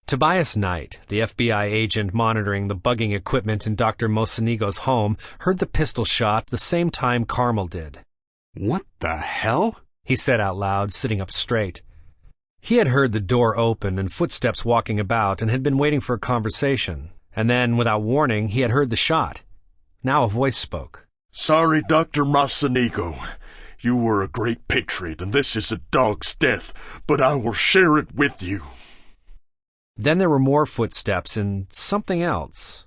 Tobias Knight, the FBI agent monitoring the bugging equipment in Dr. Mocenigo's home, heard the pistol shot the same time Carmel did. "What the hell?" he said out loud, sitting up straight. He had heard the door open and footsteps walking about and had been waiting for a conversation. And then, without warning, he had heard the shot. Now a voice spoke. "Sorry, Dr. Mocenigo. You were a great patriot, and this is a dog's death, but I will share it with you." Then there were more footsteps and something else.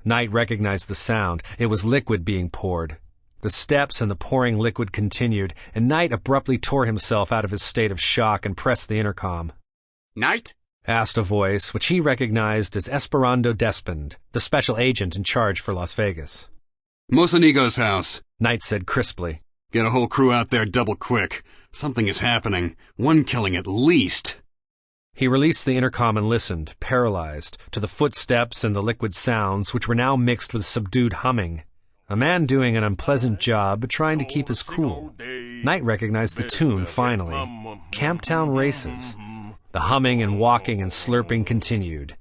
Knight recognized the sound. It was liquid being poured. The steps and the pouring liquid continued, and Knight abruptly tore himself out of his state of shock and pressed the intercom. "Knight?" asked a voice which he recognized as Esperando Despond, the special agent in charge for Las Vegas. "Mocenigo's house," Knight said crisply. "Get a whole crew out there double quick. Something is happening. One killing at least." He released the intercom and listened, paralyzed, to the footsteps and the liquid sounds which were now mixed with subdued humming. A man doing an unpleasant job but trying to keep his cool. Knight recognized the tune finally. Camptown Races. The humming and walking and slurping continued.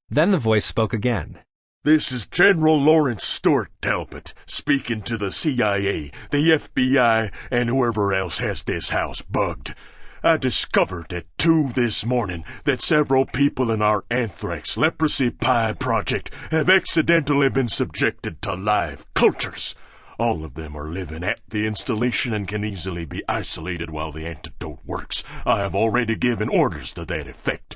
Then the voice spoke again. "This is General Lawrence Stewart Talbot, speaking to the CIA, the FBI, and whoever else has this house bugged. I discovered at 2 this morning that several people in our anthrax leprosy pie project have accidentally been subjected to live cultures. All of them are living at the installation and can easily be isolated while the antidote works. I have already given orders to that effect.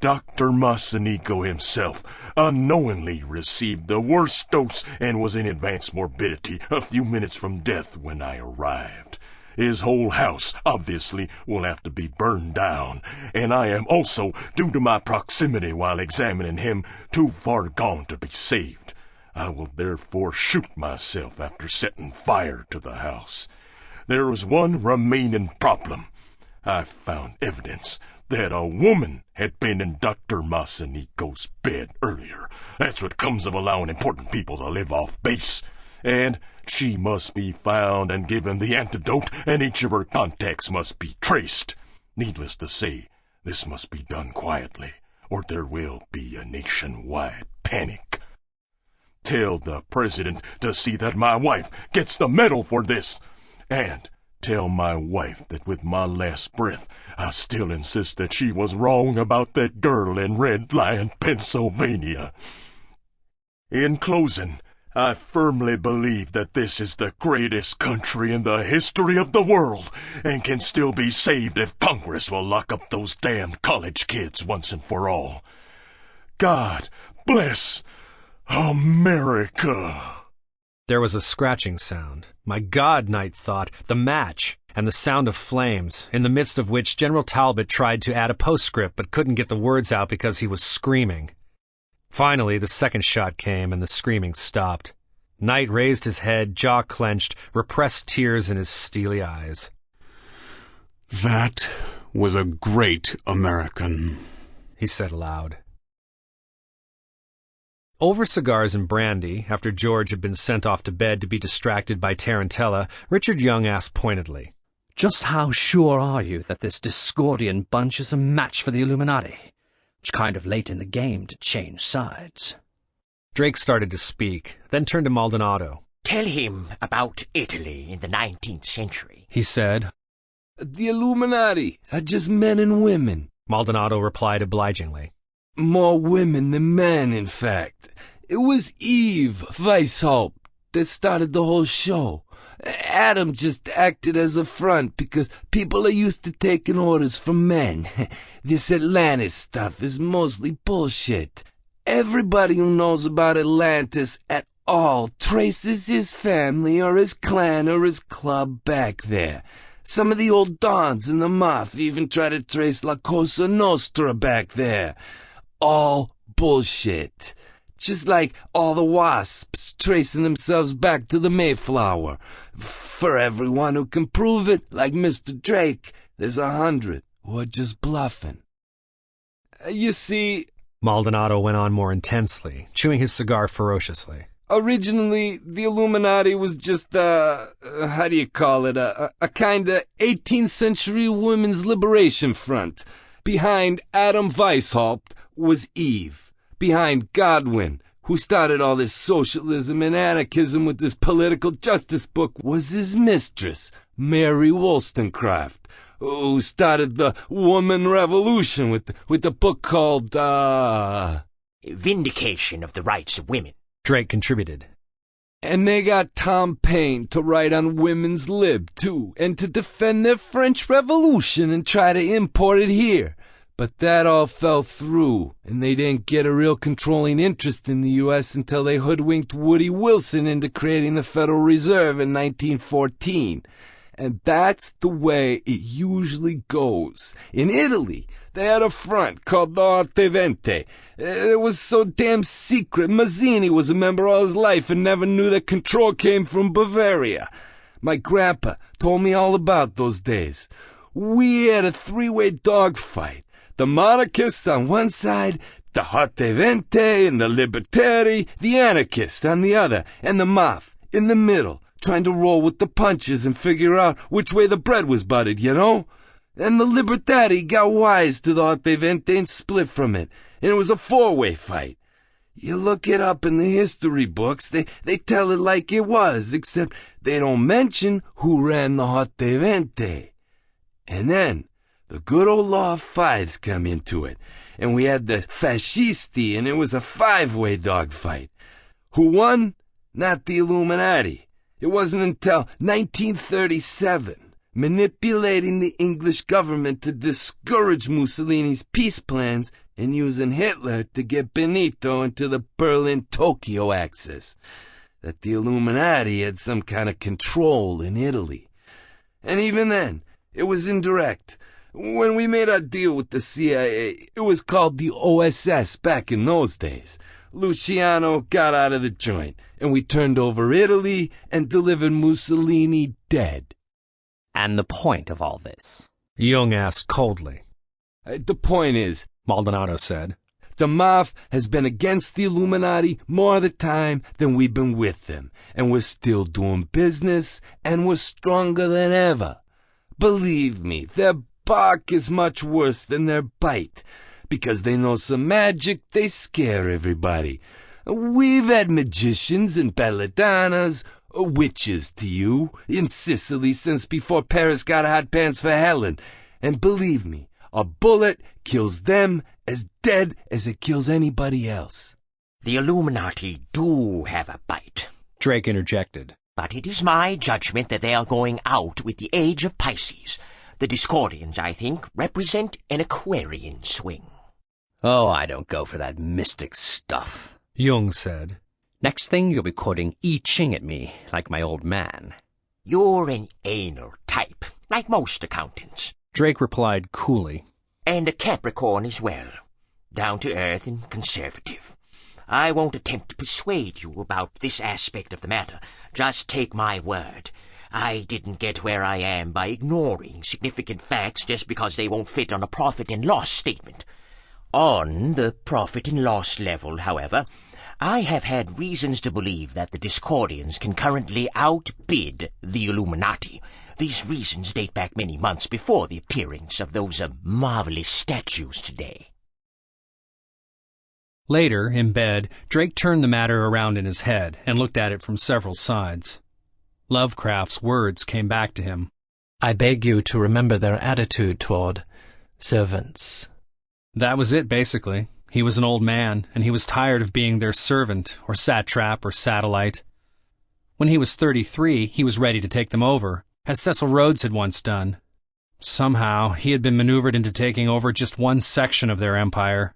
Dr. Mocenigo himself unknowingly received the worst dose and was in advanced morbidity a few minutes from death when I arrived. His whole house, obviously, will have to be burned down, and I am also, due to my proximity while examining him, too far gone to be saved. I will therefore shoot myself after setting fire to the house. There is one remaining problem. I found evidence that a woman had been in Dr. Mocenigo's bed earlier. That's what comes of allowing important people to live off base. And she must be found and given the antidote, and each of her contacts must be traced. Needless to say, this must be done quietly, or there will be a nationwide panic. Tell the president to see that my wife gets the medal for this, and tell my wife that with my last breath, I still insist that she was wrong about that girl in Red Lion, Pennsylvania. In closing, I firmly believe that this is the greatest country in the history of the world and can still be saved if Congress will lock up those damned college kids once and for all. God bless America. There was a scratching sound. My God, Knight thought, the match, and the sound of flames, in the midst of which General Talbot tried to add a postscript but couldn't get the words out because he was screaming. Finally, the second shot came and the screaming stopped. Knight raised his head, jaw clenched, repressed tears in his steely eyes. "That was a great American," he said aloud. Over cigars and brandy, after George had been sent off to bed to be distracted by Tarantella, Richard Young asked pointedly, "Just how sure are you that this Discordian bunch is a match for the Illuminati? It's kind of late in the game to change sides." Drake started to speak, then turned to Maldonado. "Tell him about Italy in the 19th century," he said. "The Illuminati are just men and women," Maldonado replied obligingly. "More women than men, in fact. It was Eve Weishaupt that started the whole show. Adam just acted as a front because people are used to taking orders from men. This Atlantis stuff is mostly bullshit. Everybody who knows about Atlantis at all traces his family or his clan or his club back there. Some of the old dons in the Mafia even try to trace La Cosa Nostra back there. All bullshit. Just like all the wasps tracing themselves back to the Mayflower. For everyone who can prove it, like Mr. Drake, there's 100 who are just bluffing. You see," Maldonado went on more intensely, chewing his cigar ferociously, Originally, the Illuminati was just, how do you call it, a kind of 18th century women's liberation front. Behind Adam Weishaupt was Eve. Behind Godwin, who started all this socialism and anarchism with this political justice book, was his mistress, Mary Wollstonecraft, who started the woman revolution with the book called, Vindication of the Rights of Women. Drake contributed. And they got Tom Paine to write on women's lib, too, and to defend their French Revolution and try to import it here. But that all fell through, and they didn't get a real controlling interest in the U.S. until they hoodwinked Woody Wilson into creating the Federal Reserve in 1914. And that's the way it usually goes. In Italy, they had a front called the Arte Vente. It was so damn secret, Mazzini was a member all his life and never knew that control came from Bavaria. My grandpa told me all about those days. We had a three-way dogfight. The monarchists on one side, the Arte Vente and the Libertari, the anarchists on the other, and the MAF in the middle, trying to roll with the punches and figure out which way the bread was buttered, you know? And the Libertari got wise to the Arte Vente and split from it, and it was a four-way fight. You look it up in the history books, they tell it like it was, except they don't mention who ran the Arte Vente. And then the good old law of fives come into it, and we had the fascisti, and it was a five-way dogfight. Who won? Not the Illuminati. It wasn't until 1937, manipulating the English government to discourage Mussolini's peace plans and using Hitler to get Benito into the Berlin-Tokyo axis, that the Illuminati had some kind of control in Italy. And even then, it was indirect. When we made our deal with the CIA, it was called the OSS back in those days. Luciano got out of the joint, and we turned over Italy and delivered Mussolini dead. And the point of all this? Jung asked coldly. The point is, Maldonado said, the MAF has been against the Illuminati more of the time than we've been with them, and we're still doing business, and we're stronger than ever. Believe me, their bark is much worse than their bite. Because they know some magic, they scare everybody. We've had magicians and belladonnas, witches to you, in Sicily since before Paris got hot pants for Helen. And believe me, a bullet kills them as dead as it kills anybody else. The Illuminati do have a bite, Drake interjected. But it is my judgment that they are going out with the age of Pisces. The Discordians, I think, represent an Aquarian swing. Oh, I don't go for that mystic stuff, Jung said. Next thing you'll be quoting I Ching at me, like my old man. You're an anal type, like most accountants. Drake replied coolly. And a Capricorn as well. Down to earth and conservative. I won't attempt to persuade you about this aspect of the matter. Just take my word. I didn't get where I am by ignoring significant facts just because they won't fit on a profit and loss statement. On the profit and loss level, however, I have had reasons to believe that the Discordians can currently outbid the Illuminati. These reasons date back many months before the appearance of those marvelous statues today. Later, in bed, Drake turned the matter around in his head and looked at it from several sides. Lovecraft's words came back to him. I beg you to remember their attitude toward servants. That was it, basically. He was an old man, and he was tired of being their servant, or satrap, or satellite. When he was 33, he was ready to take them over, as Cecil Rhodes had once done. Somehow, he had been maneuvered into taking over just one section of their empire.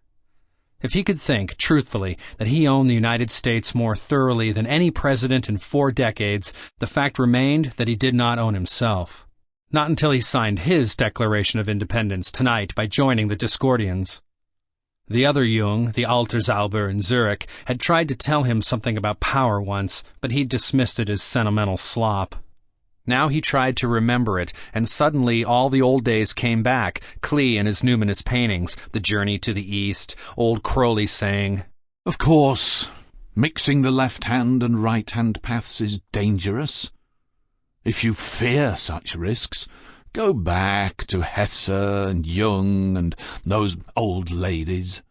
If he could think, truthfully, that he owned the United States more thoroughly than any president in 4 decades, the fact remained that he did not own himself. Not until he signed his Declaration of Independence tonight by joining the Discordians. The other Jung, the Altersalber in Zurich, had tried to tell him something about power once, but he dismissed it as sentimental slop. Now he tried to remember it, and suddenly all the old days came back, Klee and his numinous paintings, the journey to the east, old Crowley saying, "Of course, Mixing the left-hand and right-hand paths is dangerous. If you fear such risks, go back to Hesse and Jung and those old ladies.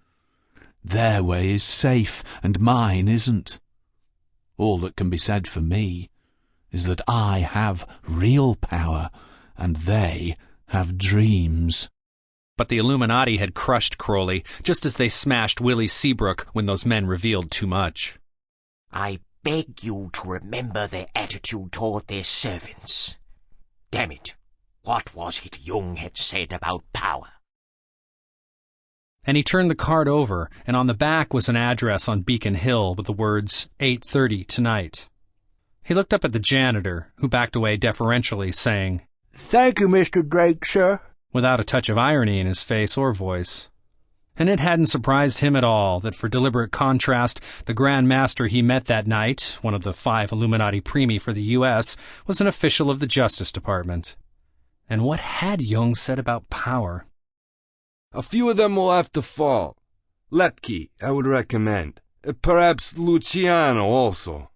Their way is safe, and mine isn't. All that can be said for me is that I have real power, and they have dreams. But the Illuminati had crushed Crowley, just as they smashed Willie Seabrook when those men revealed too much. I beg you to remember their attitude toward their servants. Damn it, what was it Jung had said about power? And he turned the card over, and on the back was an address on Beacon Hill with the words, 8:30 tonight. He looked up at the janitor, who backed away deferentially, saying, "Thank you, Mr. Drake, sir," without a touch of irony in his face or voice. And it hadn't surprised him at all that, for deliberate contrast, the Grand Master he met that night, one of the 5 Illuminati Primi for the U.S., was an official of the Justice Department. And what had Jung said about power? A few of them will have to fall. Lepke, I would recommend. Perhaps Luciano also.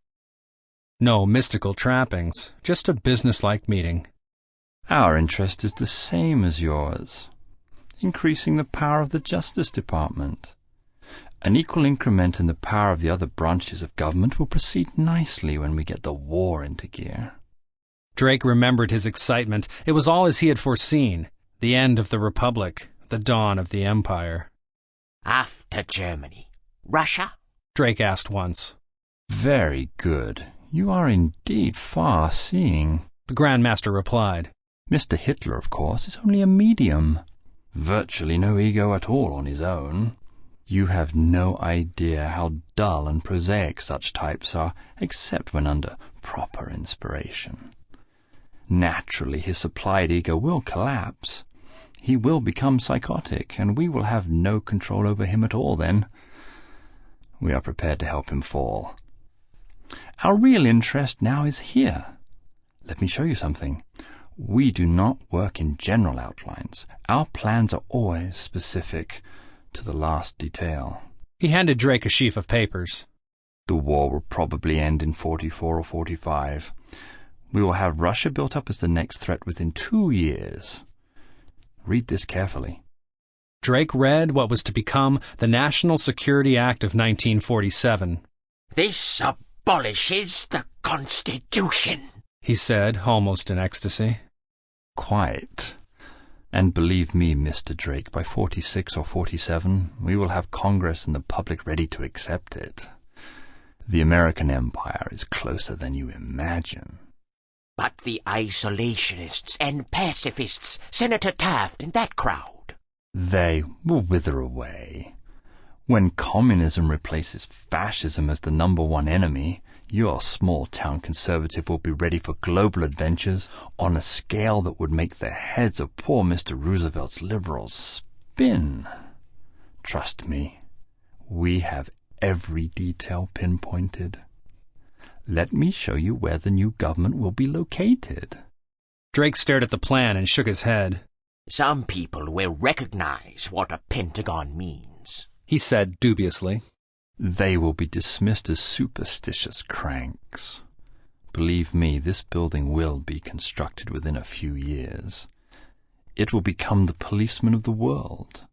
No mystical trappings, just a businesslike meeting. Our interest is the same as yours, increasing the power of the Justice Department. An equal increment in the power of the other branches of government will proceed nicely when we get the war into gear. Drake remembered his excitement. It was all as he had foreseen. The end of the Republic, the dawn of the Empire. After Germany, Russia? Drake asked once. Very good. You are indeed far-seeing, the Grand Master replied. Mr. Hitler, of course, is only a medium. Virtually no ego at all on his own. You have no idea how dull and prosaic such types are, except when under proper inspiration. Naturally, his supplied ego will collapse. He will become psychotic, and we will have no control over him at all then. We are prepared to help him fall. Our real interest now is here. Let me show you something. We do not work in general outlines. Our plans are always specific to the last detail. He handed Drake a sheaf of papers. The war will probably end in 44 or 45. We will have Russia built up as the next threat within 2 years. Read this carefully. Drake read what was to become the National Security Act of 1947. This abolishes the Constitution, he said, almost in ecstasy. Quite. And believe me, Mr. Drake, by 46 or 47, we will have Congress and the public ready to accept it. The American Empire is closer than you imagine. But the isolationists and pacifists, Senator Taft and that crowd. They will wither away. When communism replaces fascism as the #1 enemy, your small-town conservative will be ready for global adventures on a scale that would make the heads of poor Mr. Roosevelt's liberals spin. Trust me, we have every detail pinpointed. Let me show you where the new government will be located. Drake stared at the plan and shook his head. Some people will recognize what a pentagon means, he said dubiously. They will be dismissed as superstitious cranks. Believe me, this building will be constructed within a few years. It will become the policeman of the world.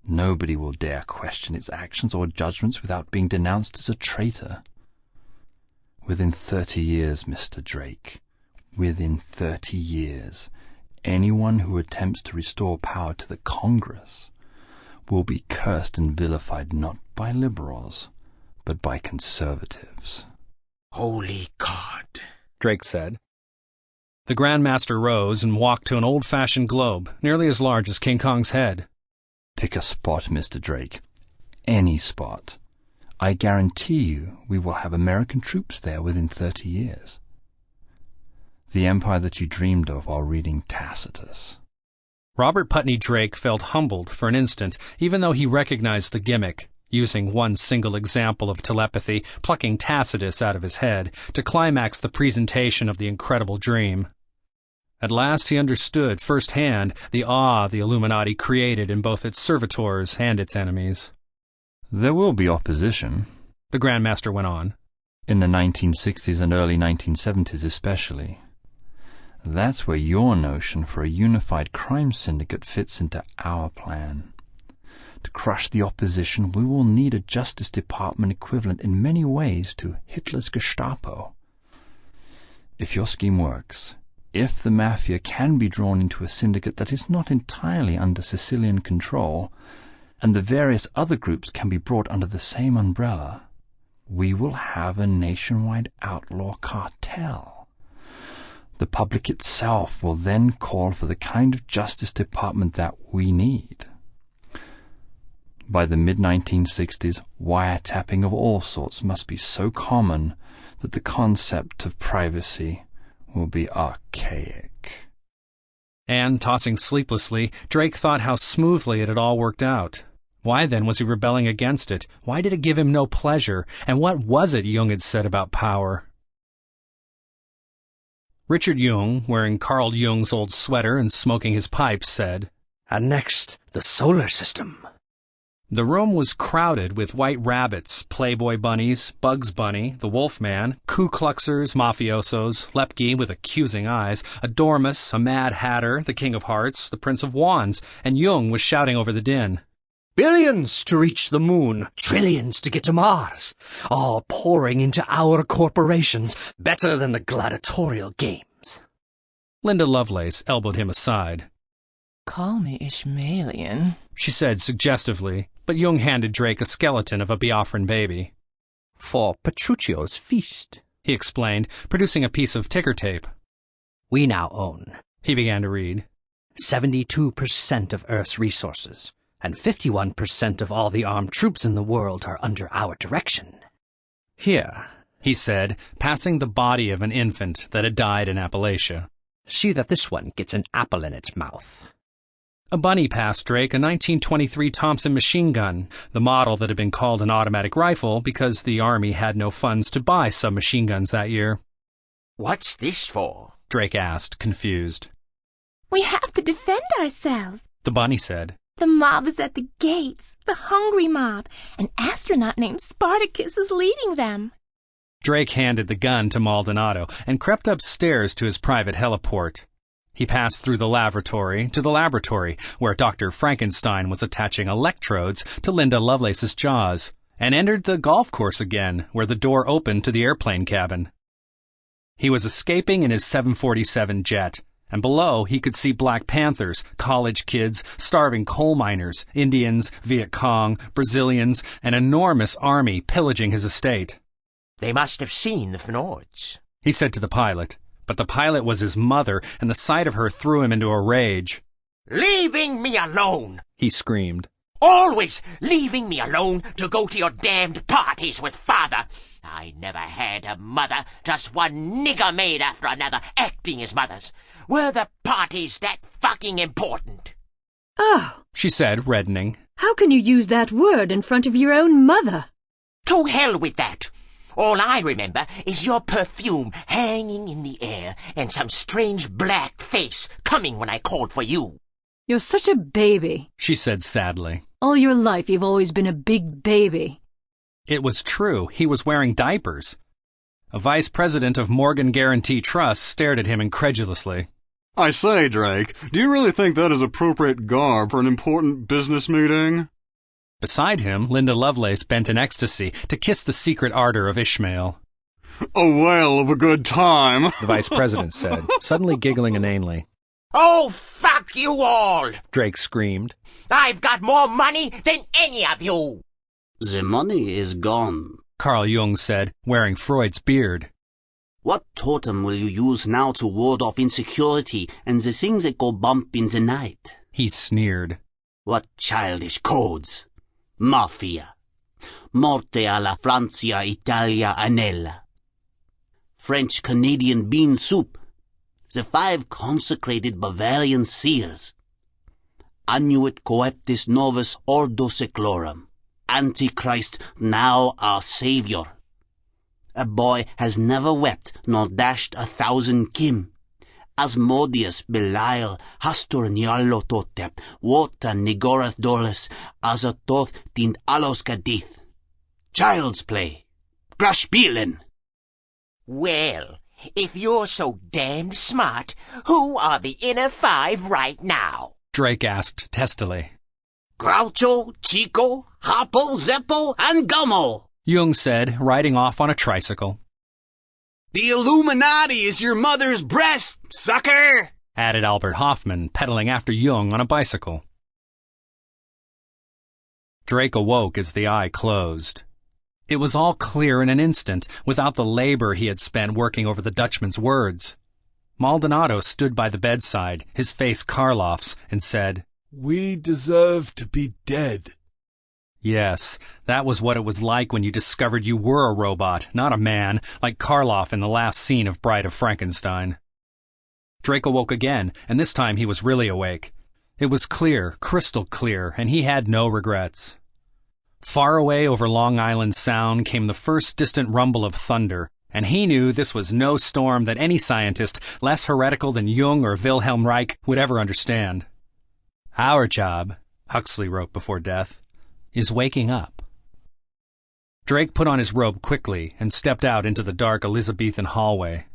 Nobody will dare question its actions or judgments without being denounced as a traitor. Within 30 years, Mr. Drake, within 30 years, anyone who attempts to restore power to the Congress will be cursed and vilified not by liberals, but by conservatives. Holy God, Drake said. The Grand Master rose and walked to an old-fashioned globe, nearly as large as King Kong's head. Pick a spot, Mr. Drake. Any spot. I guarantee you we will have American troops there within 30 years. The empire that you dreamed of while reading Tacitus. Robert Putney Drake felt humbled for an instant, even though he recognized the gimmick, using one single example of telepathy, plucking Tacitus out of his head, to climax the presentation of the incredible dream. At last he understood firsthand the awe the Illuminati created in both its servitors and its enemies. There will be opposition. the Grandmaster went on. In the 1960s and early 1970s especially. That's where your notion for a unified crime syndicate fits into our plan. To crush the opposition, we will need a Justice Department equivalent in many ways to Hitler's Gestapo. If your scheme works, if the Mafia can be drawn into a syndicate that is not entirely under Sicilian control, and the various other groups can be brought under the same umbrella, we will have a nationwide outlaw cartel. The public itself will then call for the kind of Justice Department that we need. By the mid-1960s, wiretapping of all sorts must be so common that the concept of privacy will be archaic. And, tossing sleeplessly, Drake thought how smoothly it had all worked out. Why then was he rebelling against it? Why did it give him no pleasure? And what was it Jung had said about power? Richard Jung, wearing Carl Jung's old sweater and smoking his pipe, said, "And next, the solar system." The room was crowded with white rabbits, Playboy bunnies, Bugs Bunny, the Wolfman, Ku Kluxers, mafiosos, Lepke with accusing eyes, a Dormouse, a Mad Hatter, the King of Hearts, the Prince of Wands, and Jung was shouting over the din. "Billions to reach the moon, trillions to get to Mars, all pouring into our corporations, better than the gladiatorial games." Linda Lovelace elbowed him aside. "Call me Ishmaelian," she said suggestively, but Jung handed Drake a skeleton of a Biafran baby. "For Petruccio's feast," he explained, producing a piece of ticker tape. "We now own," he began to read, 72% of Earth's resources, and 51% of all the armed troops in the world are under our direction. "Here," he said, passing the body of an infant that had died in Appalachia. "See that this one gets an apple in its mouth." A bunny passed Drake a 1923 Thompson machine gun, the model that had been called an automatic rifle because the Army had no funds to buy submachine guns that year. "What's this for?" Drake asked, confused. "We have to defend ourselves," the bunny said. "The mob is at the gates, the hungry mob. An astronaut named Spartacus is leading them." Drake handed the gun to Maldonado and crept upstairs to his private heliport. He passed through the lavatory to the laboratory, where Dr. Frankenstein was attaching electrodes to Linda Lovelace's jaws, and entered the golf course again, where the door opened to the airplane cabin. He was escaping in his 747 jet, and below he could see Black Panthers, college kids, starving coal miners, Indians, Viet Cong, Brazilians, an enormous army pillaging his estate. "They must have seen the Fnords," he said to the pilot. But the pilot was his mother, and the sight of her threw him into a rage. "Leaving me alone!" he screamed. "Always leaving me alone to go to your damned parties with father. I never had a mother, just one nigger maid after another acting as mothers. Were the parties that fucking important?" "Oh," she said, reddening. "How can you use that word in front of your own mother?" "To hell with that. All I remember is your perfume hanging in the air and some strange black face coming when I called for you." "You're such a baby," she said sadly. "All your life you've always been a big baby." It was true. He was wearing diapers. A vice president of Morgan Guarantee Trust stared at him incredulously. "I say, Drake, do you really think that is appropriate garb for an important business meeting?" Beside him, Linda Lovelace bent in ecstasy to kiss the secret ardor of Ishmael. "A whale of a good time," the vice president said, suddenly giggling inanely. "Oh, fuck you all!" Drake screamed. "I've got more money than any of you!" "The money is gone," Carl Jung said, wearing Freud's beard. "What totem will you use now to ward off insecurity and the things that go bump in the night?" He sneered. "What childish codes! Mafia. Morte alla Francia Italia Anella. French-Canadian bean soup. The 5 consecrated Bavarian seers. Annuit coeptis novus ordo seclorum. Antichrist, now our Savior. A boy has never wept nor dashed 1,000 kim. Asmodeus, Belial, Hastur Nyarlathotep, Wotan Nigorath Dorles, Azathoth Tint Alos Gadith. Child's play. Glockenspielen. Well, if you're so damned smart, who are the inner five right now? Drake asked testily. Groucho, Chico, Hoppo, Zeppo, and Gummo. Jung said, riding off on a tricycle. The Illuminati is your mother's breast, sucker! Added Albert Hoffman, pedaling after Jung on a bicycle. Drake awoke as the eye closed. It was all clear in an instant, without the labor he had spent working over the Dutchman's words. Maldonado stood by the bedside, his face Karloff's, and said, "We deserve to be dead." Yes, that was what it was like when you discovered you were a robot, not a man, like Karloff in the last scene of Bride of Frankenstein. Drake awoke again, and this time he was really awake. It was clear, crystal clear, and he had no regrets. Far away over Long Island Sound came the first distant rumble of thunder, and he knew this was no storm that any scientist, less heretical than Jung or Wilhelm Reich, would ever understand. Our job, Huxley wrote before death, is waking up. Drake put on his robe quickly and stepped out into the dark Elizabethan hallway.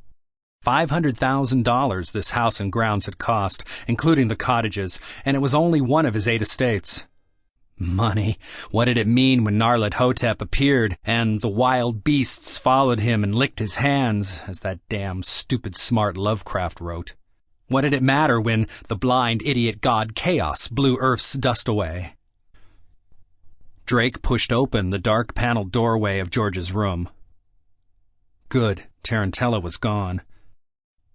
$500,000 this house and grounds had cost, including the cottages, and it was only one of his 8 estates. Money. What did it mean when Narlet Hotep appeared, and the wild beasts followed him and licked his hands, as that damn stupid smart Lovecraft wrote? What did it matter when the blind idiot god Chaos blew Earth's dust away? Drake pushed open the dark paneled doorway of George's room. Good, Tarantella was gone.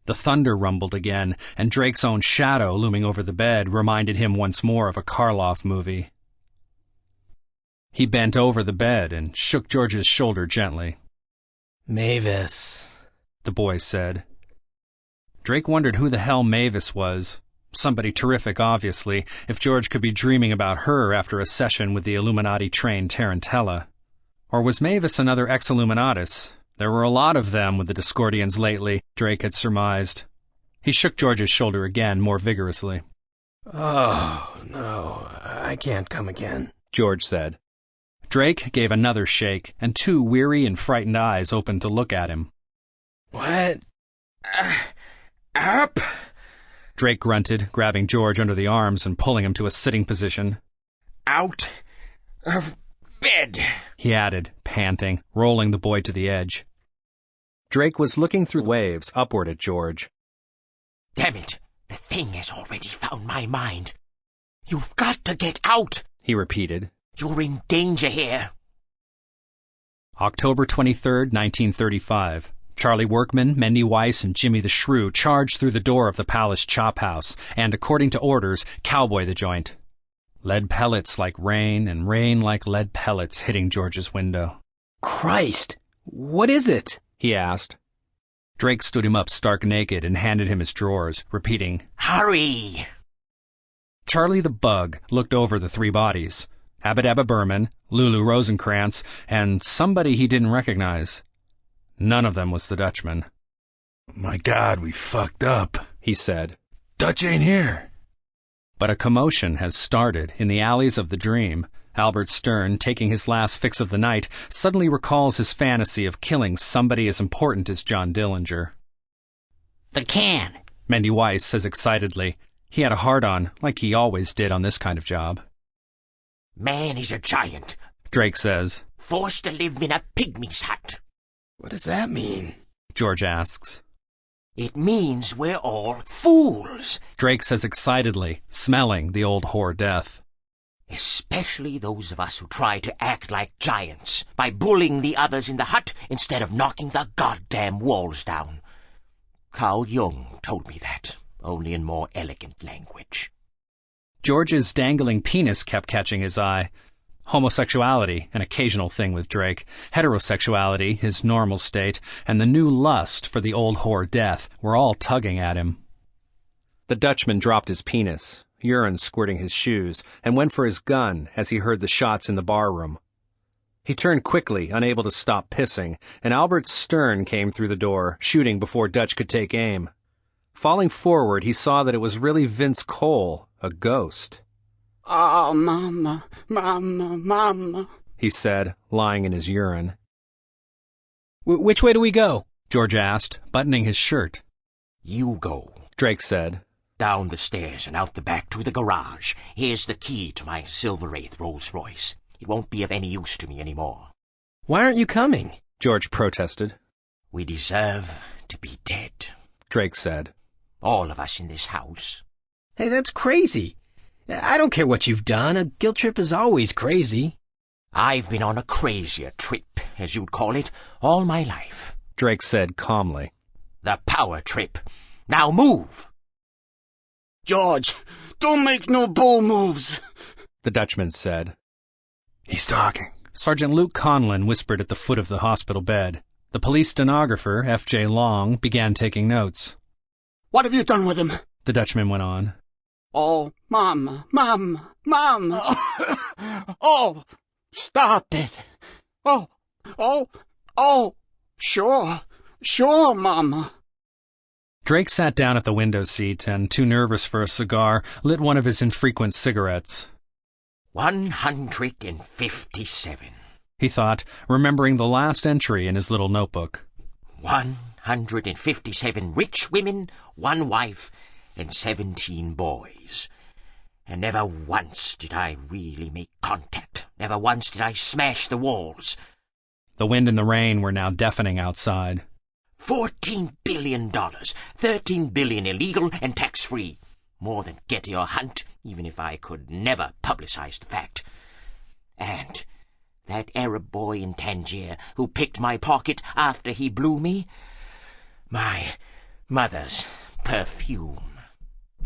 The thunder rumbled again, and Drake's own shadow looming over the bed reminded him once more of a Karloff movie. He bent over the bed and shook George's shoulder gently. "Mavis," the boy said. Drake wondered who the hell Mavis was. Somebody terrific, obviously, if George could be dreaming about her after a session with the Illuminati-trained Tarantella. Or was Mavis another ex-Illuminatus? There were a lot of them with the Discordians lately, Drake had surmised. He shook George's shoulder again, more vigorously. "Oh, no, I can't come again," George said. Drake gave another shake, and 2 weary and frightened eyes opened to look at him. "What? Up?" Drake grunted, grabbing George under the arms and pulling him to a sitting position. "Out of bed," he added, panting, rolling the boy to the edge. Drake was looking through waves upward at George. Damn it! The thing has already found my mind. You've got to get out, he repeated. You're in danger here. October 23rd, 1935. Charlie Workman, Mendy Weiss, and Jimmy the Shrew charged through the door of the Palace Chop House and, according to orders, cowboy the joint. Lead pellets like rain, and rain like lead pellets hitting George's window. "Christ! What is it?" he asked. Drake stood him up stark naked and handed him his drawers, repeating, "Hurry!" Charlie the Bug looked over the 3 bodies. Abba Berman, Lulu Rosenkrantz, and somebody he didn't recognize. None of them was the Dutchman. "My God, we fucked up," he said. "Dutch ain't here." But a commotion has started in the alleys of the dream. Albert Stern, taking his last fix of the night, suddenly recalls his fantasy of killing somebody as important as John Dillinger. "The can," Mendy Weiss says excitedly. He had a hard-on, like he always did on this kind of job. "Man is a giant," Drake says. "Forced to live in a pygmy's hut." "What does that mean?" George asks. "It means we're all fools," Drake says excitedly, smelling the old whore death. "Especially those of us who try to act like giants by bullying the others in the hut instead of knocking the goddamn walls down. Carl Jung told me that, only in more elegant language." George's dangling penis kept catching his eye. Homosexuality, an occasional thing with Drake. Heterosexuality, his normal state, and the new lust for the old whore death were all tugging at him. The Dutchman dropped his penis, urine squirting his shoes, and went for his gun as he heard the shots in the barroom. He turned quickly, unable to stop pissing, and Albert Stern came through the door, shooting before Dutch could take aim. Falling forward, he saw that it was really Vince Cole, a ghost. "Oh, Mama, Mama, Mama," he said, lying in his urine. Which way do we go? George asked, buttoning his shirt. You go, Drake said. Down the stairs and out the back to the garage. Here's the key to my Silver Wraith Rolls-Royce. It won't be of any use to me anymore. Why aren't you coming? George protested. We deserve to be dead, Drake said. All of us in this house. Hey, that's crazy. I don't care what you've done. A guilt trip is always crazy. I've been on a crazier trip, as you'd call it, all my life, Drake said calmly. The power trip. Now move! George, don't make no bull moves, the Dutchman said. He's talking. Sergeant Luke Conlon whispered at the foot of the hospital bed. The police stenographer, F.J. Long, began taking notes. What have you done with him? The Dutchman went on. Oh, Mom. Oh, stop it. Oh, sure, Mama. Drake sat down at the window seat and, too nervous for a cigar, lit one of his infrequent cigarettes. 157, he thought, remembering the last entry in his little notebook. 157 rich women, 1 wife, and 17 boys. And never once did I really make contact. Never once did I smash the walls. The wind and the rain were now deafening outside. $14 billion, $13 billion illegal and tax-free. More than Getty or Hunt, even if I could never publicize the fact. And that Arab boy in Tangier who picked my pocket after he blew me? My mother's perfume.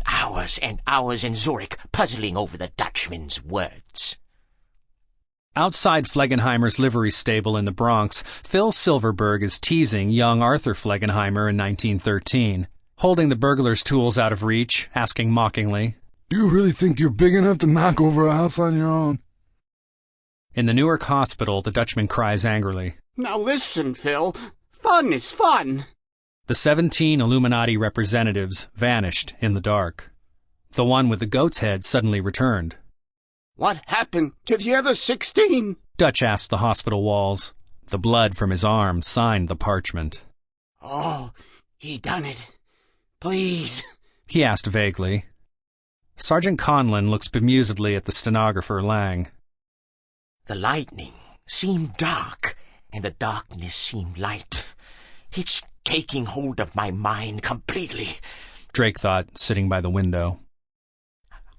Hours and hours in Zurich puzzling over the Dutchman's words. Outside Flegenheimer's livery stable in the Bronx, Phil Silverberg is teasing young Arthur Flegenheimer in 1913, holding the burglar's tools out of reach, asking mockingly, "Do you really think you're big enough to knock over a house on your own?" In the Newark hospital, the Dutchman cries angrily, Now listen, Phil. Fun is fun. The 17 Illuminati representatives vanished in the dark. The one with the goat's head suddenly returned. What happened to the other 16? Dutch asked the hospital walls. The blood from his arm signed the parchment. Oh, he done it. Please, he asked vaguely. Sergeant Conlon looks bemusedly at the stenographer Lang. The lightning seemed dark, and the darkness seemed light. It's taking hold of my mind completely, Drake thought, sitting by the window.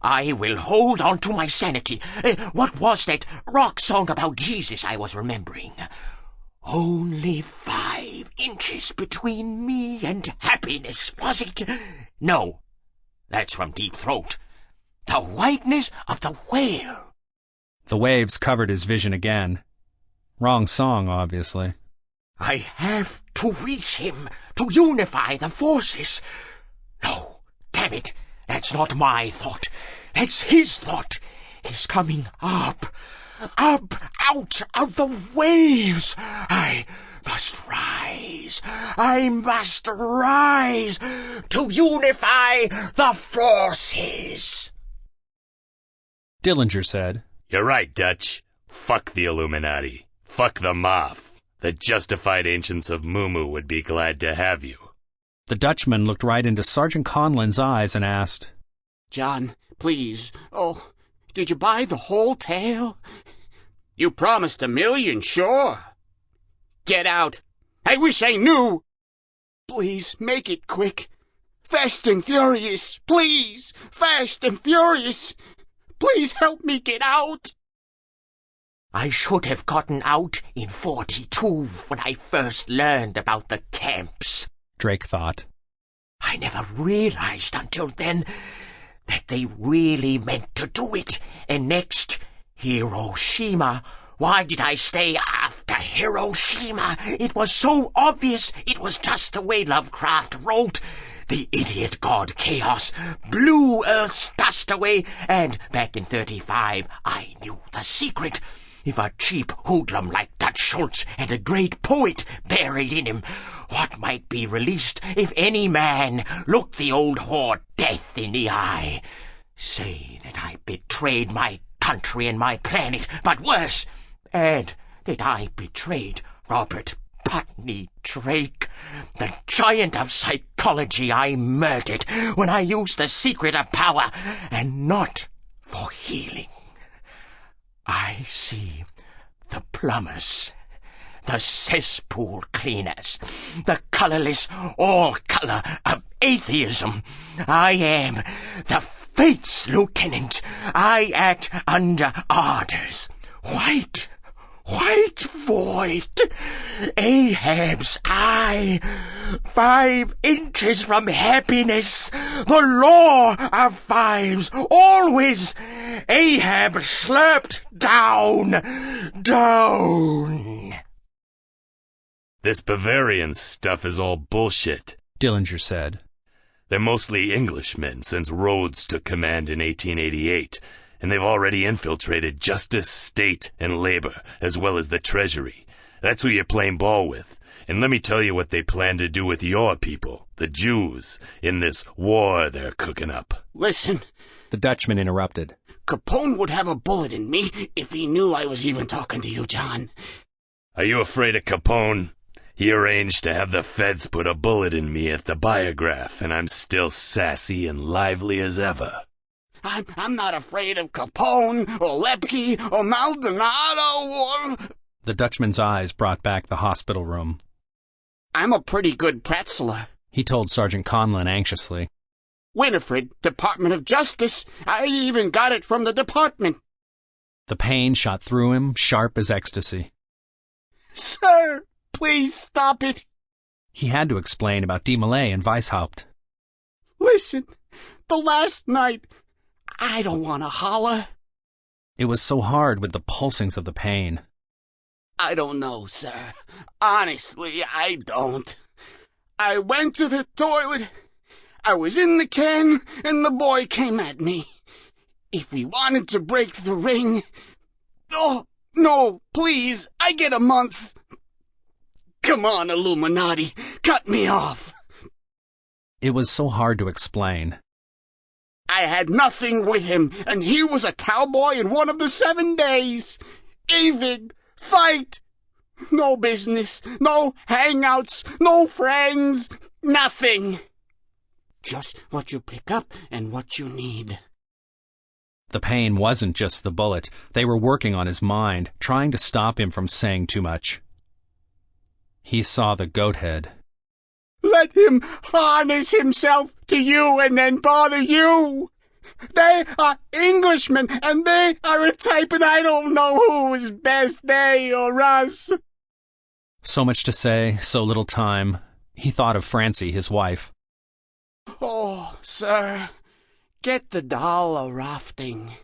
I will hold on to my sanity. What was that rock song about Jesus I was remembering? Only 5 inches between me and happiness, was it? No, that's from Deep Throat. The whiteness of the whale. The waves covered his vision again. Wrong song, obviously. I have to reach him, to unify the forces. No, damn it, that's not my thought. That's his thought. He's coming up, out of the waves. I must rise to unify the forces. Dillinger said, You're right, Dutch. Fuck the Illuminati. Fuck the Moth. The justified ancients of Mumu would be glad to have you. The Dutchman looked right into Sergeant Conlon's eyes and asked, John, please. Oh, did you buy the whole tale? You promised $1 million, sure. Get out. I wish I knew. Please, make it quick. Fast and furious, please. Fast and furious. Please help me get out. I should have gotten out in 42 when I first learned about the camps, Drake thought. I never realized until then that they really meant to do it. And next, Hiroshima. Why did I stay after Hiroshima? It was so obvious. It was just the way Lovecraft wrote. The idiot god Chaos blew Earth's dust away, and back in 35 I knew the secret. If a cheap hoodlum like Dutch Schultz had a great poet buried in him, what might be released if any man looked the old whore death in the eye? Say that I betrayed my country and my planet, but worse, and that I betrayed Robert Putney Drake, the giant of psychology I murdered when I used the secret of power, and not for healing. I see the plumbers, the cesspool cleaners, the colorless all-color of atheism. I am the Fates Lieutenant. I act under orders. White void, Ahab's eye, 5 inches from happiness, the law of fives, always Ahab slurped down. This Bavarian stuff is all bullshit, Dillinger said. They're mostly Englishmen since Rhodes took command in 1888, and they've already infiltrated justice, state, and labor, as well as the treasury. That's who you're playing ball with. And let me tell you what they plan to do with your people, the Jews, in this war they're cooking up. Listen. The Dutchman interrupted. Capone would have a bullet in me if he knew I was even talking to you, John. Are you afraid of Capone? He arranged to have the feds put a bullet in me at the Biograph, and I'm still sassy and lively as ever. I'm not afraid of Capone, or Lepke, or Maldonado, or... The Dutchman's eyes brought back the hospital room. I'm a pretty good pretzeler, he told Sergeant Conlon anxiously. Winifred, Department of Justice. I even got it from the department. The pain shot through him, sharp as ecstasy. Sir, please stop it. He had to explain about Die Malay and Weishaupt. Listen, the last night... I don't want to holler. It was so hard with the pulsings of the pain. I don't know, sir. Honestly, I don't. I went to the toilet. I was in the can, and the boy came at me. If we wanted to break the ring... Oh, no, please, I get a month. Come on, Illuminati, cut me off. It was so hard to explain. I had nothing with him, and he was a cowboy in one of the 7 days. Even fight. No business, no hangouts, no friends, nothing. Just what you pick up and what you need. The pain wasn't just the bullet. They were working on his mind, trying to stop him from saying too much. He saw the goat head. Let him harness himself to you and then bother you. They are Englishmen, and they are a type, and I don't know who is best, they or us. So much to say, so little time. He thought of Francie, his wife. Oh, sir, get the doll a rafting.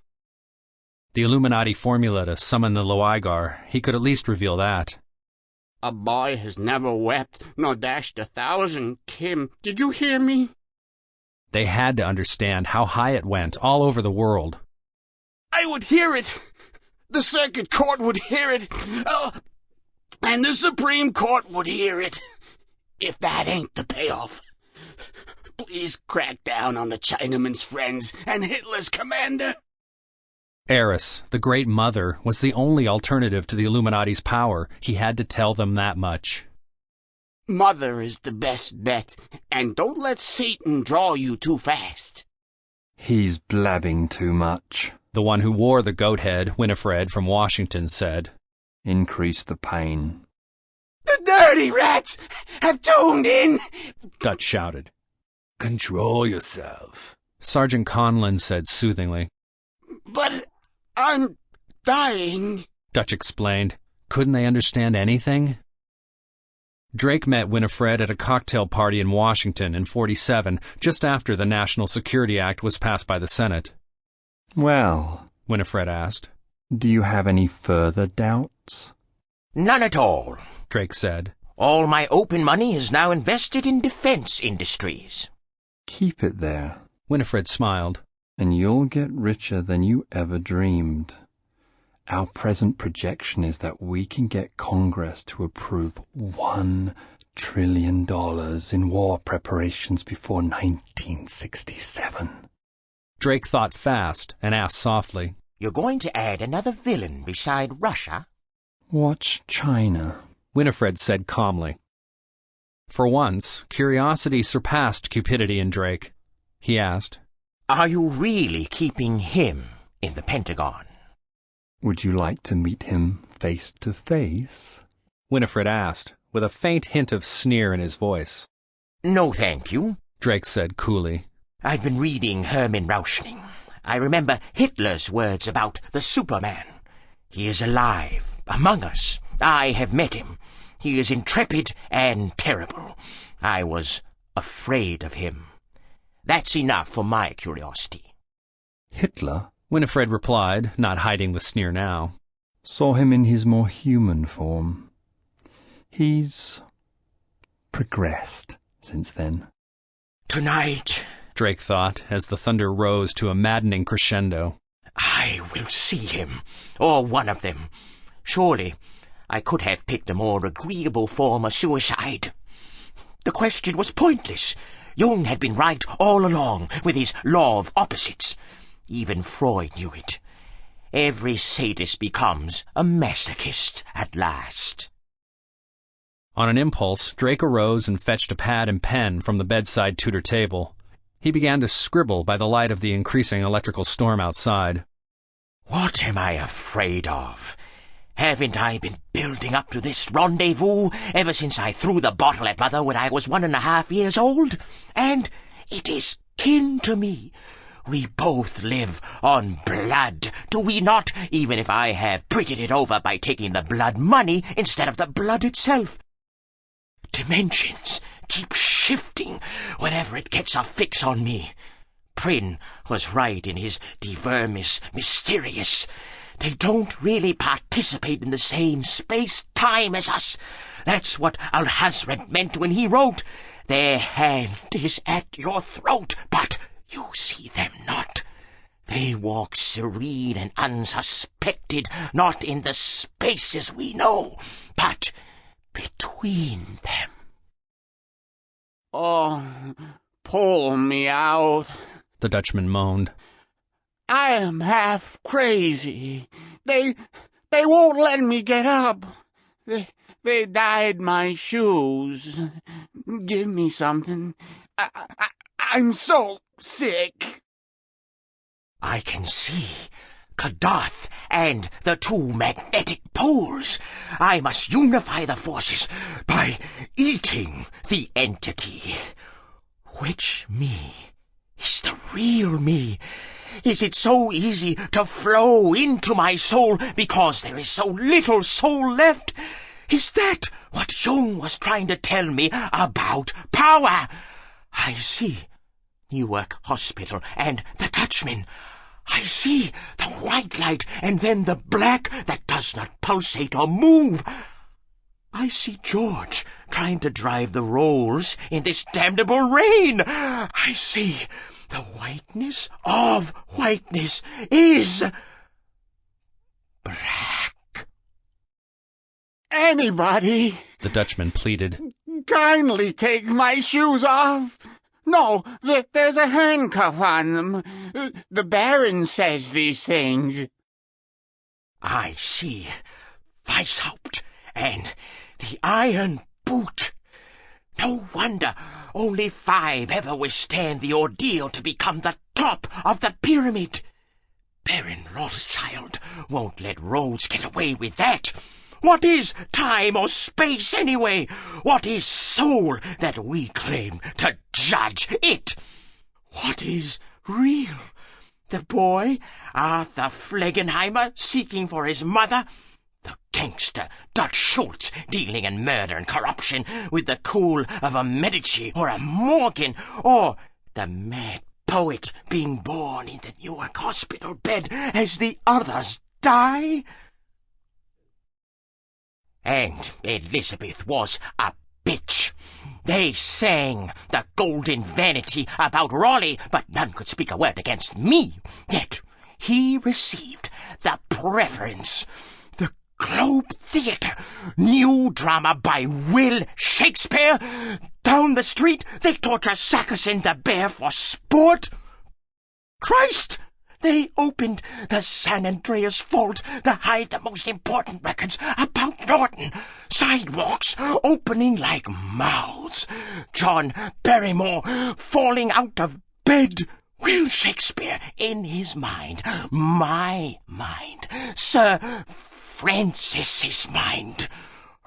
The Illuminati formula to summon the Loigar, he could at least reveal that. A boy has never wept nor dashed 1,000, Kim. Did you hear me? They had to understand how high it went all over the world. I would hear it. The Circuit Court would hear it. And the Supreme Court would hear it. If that ain't the payoff. Please crack down on the Chinaman's friends and Hitler's commander. Eris, the Great Mother, was the only alternative to the Illuminati's power. He had to tell them that much. Mother is the best bet, and don't let Satan draw you too fast. He's blabbing too much. The one who wore the goat head, Winifred from Washington, said. Increase the pain. The dirty rats have tuned in! Dutch shouted. Control yourself, Sergeant Conlon said soothingly. But I'm dying, Dutch explained. Couldn't they understand anything? Drake met Winifred at a cocktail party in Washington in '47, just after the National Security Act was passed by the Senate. Well, Winifred asked. Do you have any further doubts? None at all, Drake said. All my open money is now invested in defense industries. Keep it there, Winifred smiled. And you'll get richer than you ever dreamed. Our present projection is that we can get Congress to approve $1 trillion in war preparations before 1967. Drake thought fast and asked softly. You're going to add another villain beside Russia? Watch China. Winifred said calmly. For once, curiosity surpassed cupidity in Drake. He asked, "Are you really keeping him in the Pentagon?" Would you like to meet him face to face? Winifred asked, with a faint hint of sneer in his voice. "No, thank you," Drake said coolly. "I've been reading Hermann Rauschning. I remember Hitler's words about the Superman. He is alive, among us. I have met him. He is intrepid and terrible. I was afraid of him. That's enough for my curiosity." Hitler, Winifred replied, not hiding the sneer now, saw him in his more human form. He's progressed since then. "Tonight," Drake thought, as the thunder rose to a maddening crescendo, "I will see him, or one of them. Surely I could have picked a more agreeable form of suicide. The question was pointless. Jung had been right all along with his law of opposites. Even Freud knew it. Every sadist becomes a masochist at last." On an impulse, Drake arose and fetched a pad and pen from the bedside tutor table. He began to scribble by the light of the increasing electrical storm outside. "What am I afraid of? Haven't I been building up to this rendezvous ever since I threw the bottle at Mother when I was 1.5 years old? And it is kin to me. We both live on blood, do we not, even if I have prettied it over by taking the blood money instead of the blood itself? Dimensions keep shifting whenever it gets a fix on me. Prynne was right in his De Vermis Mysterious. They don't really participate in the same space-time as us. That's what Alhazred meant when he wrote, 'Their hand is at your throat, but you see them not. They walk serene and unsuspected, not in the spaces we know, but between them.'" "Oh, pull me out," the Dutchman moaned. "I am half crazy. They won't let me get up. They dyed my shoes. Give me something. I'm so sick." "I can see Kadath and the two magnetic poles. I must unify the forces by eating the entity. Which me is the real me? Is it so easy to flow into my soul because there is so little soul left? Is that what Jung was trying to tell me about power? I see Newark Hospital and the Dutchman. I see the white light and then the black that does not pulsate or move. I see George trying to drive the rolls in this damnable rain. I see the whiteness of whiteness is black." "Anybody," the Dutchman pleaded, "kindly take my shoes off. No, there's a handcuff on them. The Baron says these things." I see Weishaupt and the Iron Boot. No wonder only 5 ever withstand the ordeal to become the top of the pyramid. Baron Rothschild won't let Rhodes get away with that. What is time or space, anyway? What is soul that we claim to judge it? What is real? The boy, Arthur Flegenheimer, seeking for his mother? The gangster, Dutch Schultz, dealing in murder and corruption with the cool of a Medici or a Morgan? Or the mad poet being born in the Newark hospital bed as the others die? And Elizabeth was a bitch. They sang the golden vanity about Raleigh, but none could speak a word against me. Yet he received the preference. The Globe Theatre, new drama by Will Shakespeare. Down the street they torture Sarkison the bear for sport. Christ! They opened the San Andreas vault to hide the most important records about Norton. Sidewalks opening like mouths. John Barrymore falling out of bed. Will Shakespeare, in his mind, my mind, Sir Francis's mind,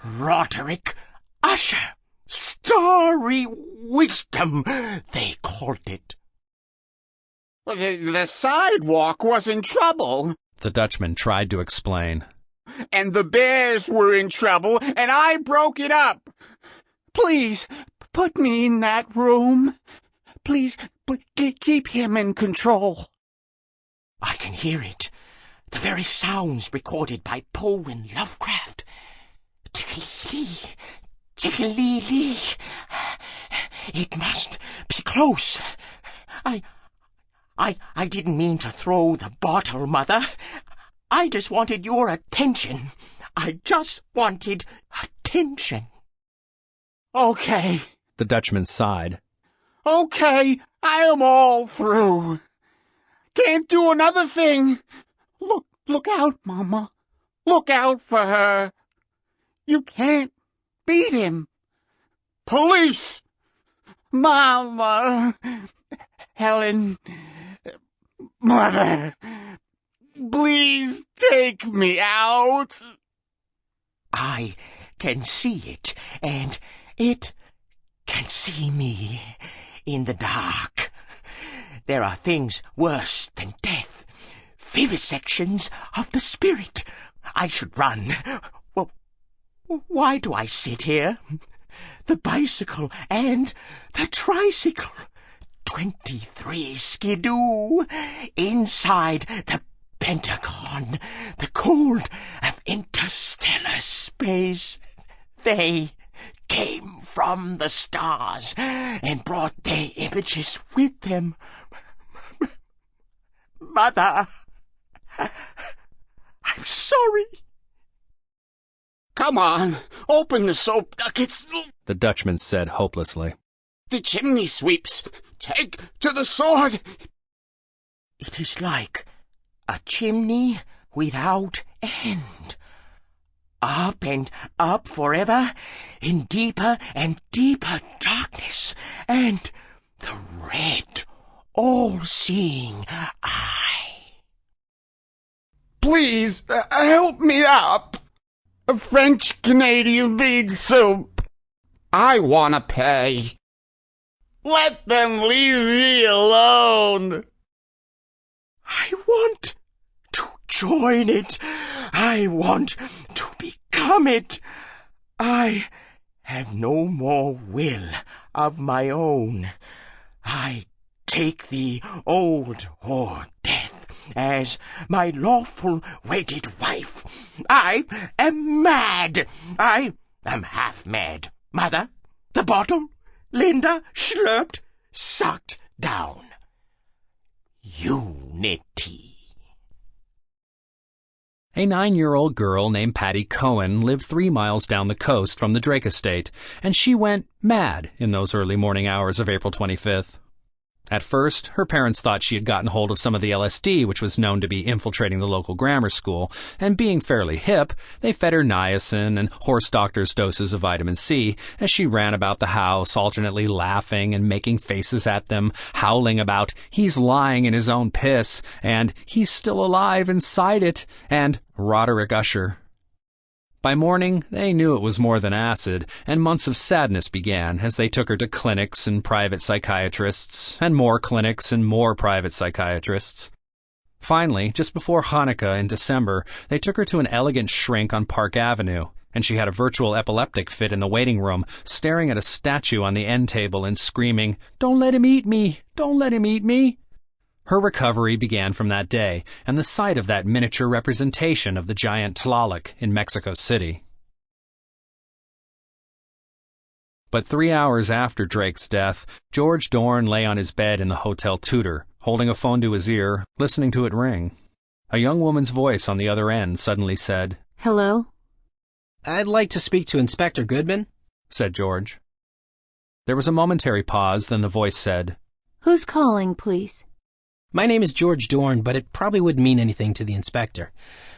Roderick Usher, starry wisdom, they called it. The sidewalk was in trouble. The Dutchman tried to explain. And the bears were in trouble, and I broke it up. Please, put me in that room. Please, keep him in control. I can hear it. The very sounds recorded by Poe and Lovecraft. Tickle-lee, tickle-lee-lee. It must be close. I didn't mean to throw the bottle, Mother. I just wanted your attention. I just wanted attention. Okay. The Dutchman sighed. Okay, I am all through. Can't do another thing. Look out, Mama. Look out for her. You can't beat him. Police! Mama! Helen! Mother! Please take me out. I can see it, and it can see me in the dark. There are things worse than death. Vivisections of the spirit. I should run. Well, why do I sit here? The bicycle and the tricycle. 23 skidoo inside the Pentagon, the cold of interstellar space. They came from the stars and brought their images with them. Mother, I'm sorry. Come on, open the soap ducats. The Dutchman said hopelessly. The chimney sweeps. Take to the sword. It is like a chimney without end. Up and up forever, in deeper and deeper darkness, and the red, all-seeing eye. Please, help me up. A French-Canadian bean soup. I want to pay. Let them leave me alone. I want to join it. I want to become it. I have no more will of my own. I take the old whore death as my lawful wedded wife. I am mad. I am half mad. Mother, the bottle, Linda slurped, sucked down. Unity. A 9-year-old girl named Patty Cohen lived 3 miles down the coast from the Drake estate, and she went mad in those early morning hours of April 25th. At first, her parents thought she had gotten hold of some of the LSD, which was known to be infiltrating the local grammar school, and being fairly hip, they fed her niacin and horse doctor's doses of vitamin C as she ran about the house, alternately laughing and making faces at them, howling about, "He's lying in his own piss," and "He's still alive inside it," and "Roderick Usher." By morning, they knew it was more than acid, and months of sadness began as they took her to clinics and private psychiatrists, and more clinics and more private psychiatrists. Finally, just before Hanukkah in December, they took her to an elegant shrink on Park Avenue, and she had a virtual epileptic fit in the waiting room, staring at a statue on the end table and screaming, "Don't let him eat me! Don't let him eat me!" Her recovery began from that day, and the sight of that miniature representation of the giant Tlaloc in Mexico City. But 3 hours after Drake's death, George Dorn lay on his bed in the Hotel Tudor, holding a phone to his ear, listening to it ring. A young woman's voice on the other end suddenly said, "Hello?" "I'd like to speak to Inspector Goodman," said George. There was a momentary pause, then the voice said, "Who's calling, please?" My name is George Dorn, but it probably wouldn't mean anything to the inspector.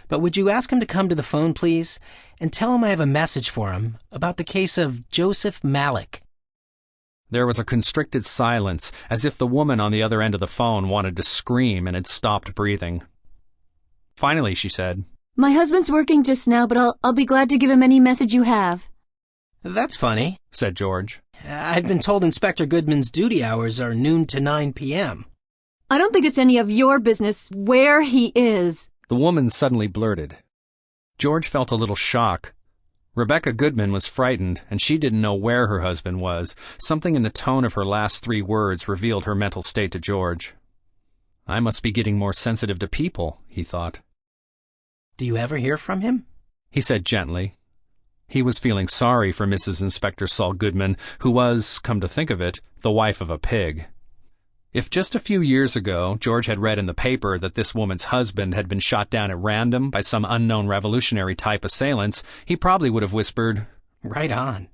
But would you ask him to come to the phone, please, and tell him I have a message for him about the case of Joseph Malik. There was a constricted silence, as if the woman on the other end of the phone wanted to scream and had stopped breathing. Finally, she said, My husband's working just now, but I'll be glad to give him any message you have. That's funny, said George. I've been told Inspector Goodman's duty hours are noon to 9 p.m. I don't think it's any of your business where he is. The woman suddenly blurted. George felt a little shock. Rebecca Goodman was frightened, and she didn't know where her husband was. Something in the tone of her last 3 words revealed her mental state to George. I must be getting more sensitive to people, he thought. Do you ever hear from him? He said gently. He was feeling sorry for Mrs. Inspector Saul Goodman, who was, come to think of it, the wife of a pig. If just a few years ago George had read in the paper that this woman's husband had been shot down at random by some unknown revolutionary-type assailants, he probably would have whispered, Right on.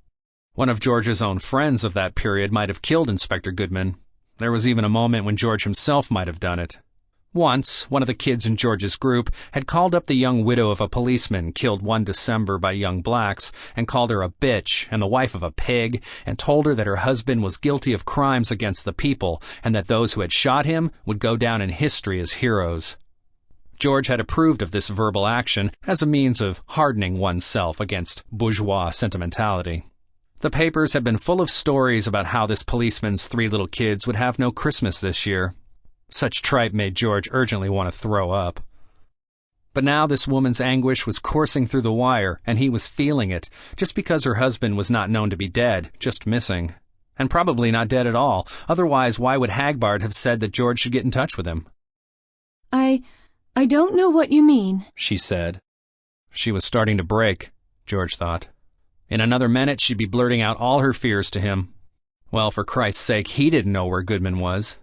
One of George's own friends of that period might have killed Inspector Goodman. There was even a moment when George himself might have done it. Once, one of the kids in George's group had called up the young widow of a policeman killed one December by young blacks and called her a bitch and the wife of a pig and told her that her husband was guilty of crimes against the people and that those who had shot him would go down in history as heroes. George had approved of this verbal action as a means of hardening oneself against bourgeois sentimentality. The papers had been full of stories about how this policeman's 3 little kids would have no Christmas this year. Such tripe made George urgently want to throw up. But now this woman's anguish was coursing through the wire, and he was feeling it, just because her husband was not known to be dead, just missing. And probably not dead at all, otherwise why would Hagbard have said that George should get in touch with him? I don't know what you mean, she said. She was starting to break, George thought. In another minute she'd be blurting out all her fears to him. Well, for Christ's sake, he didn't know where Goodman was.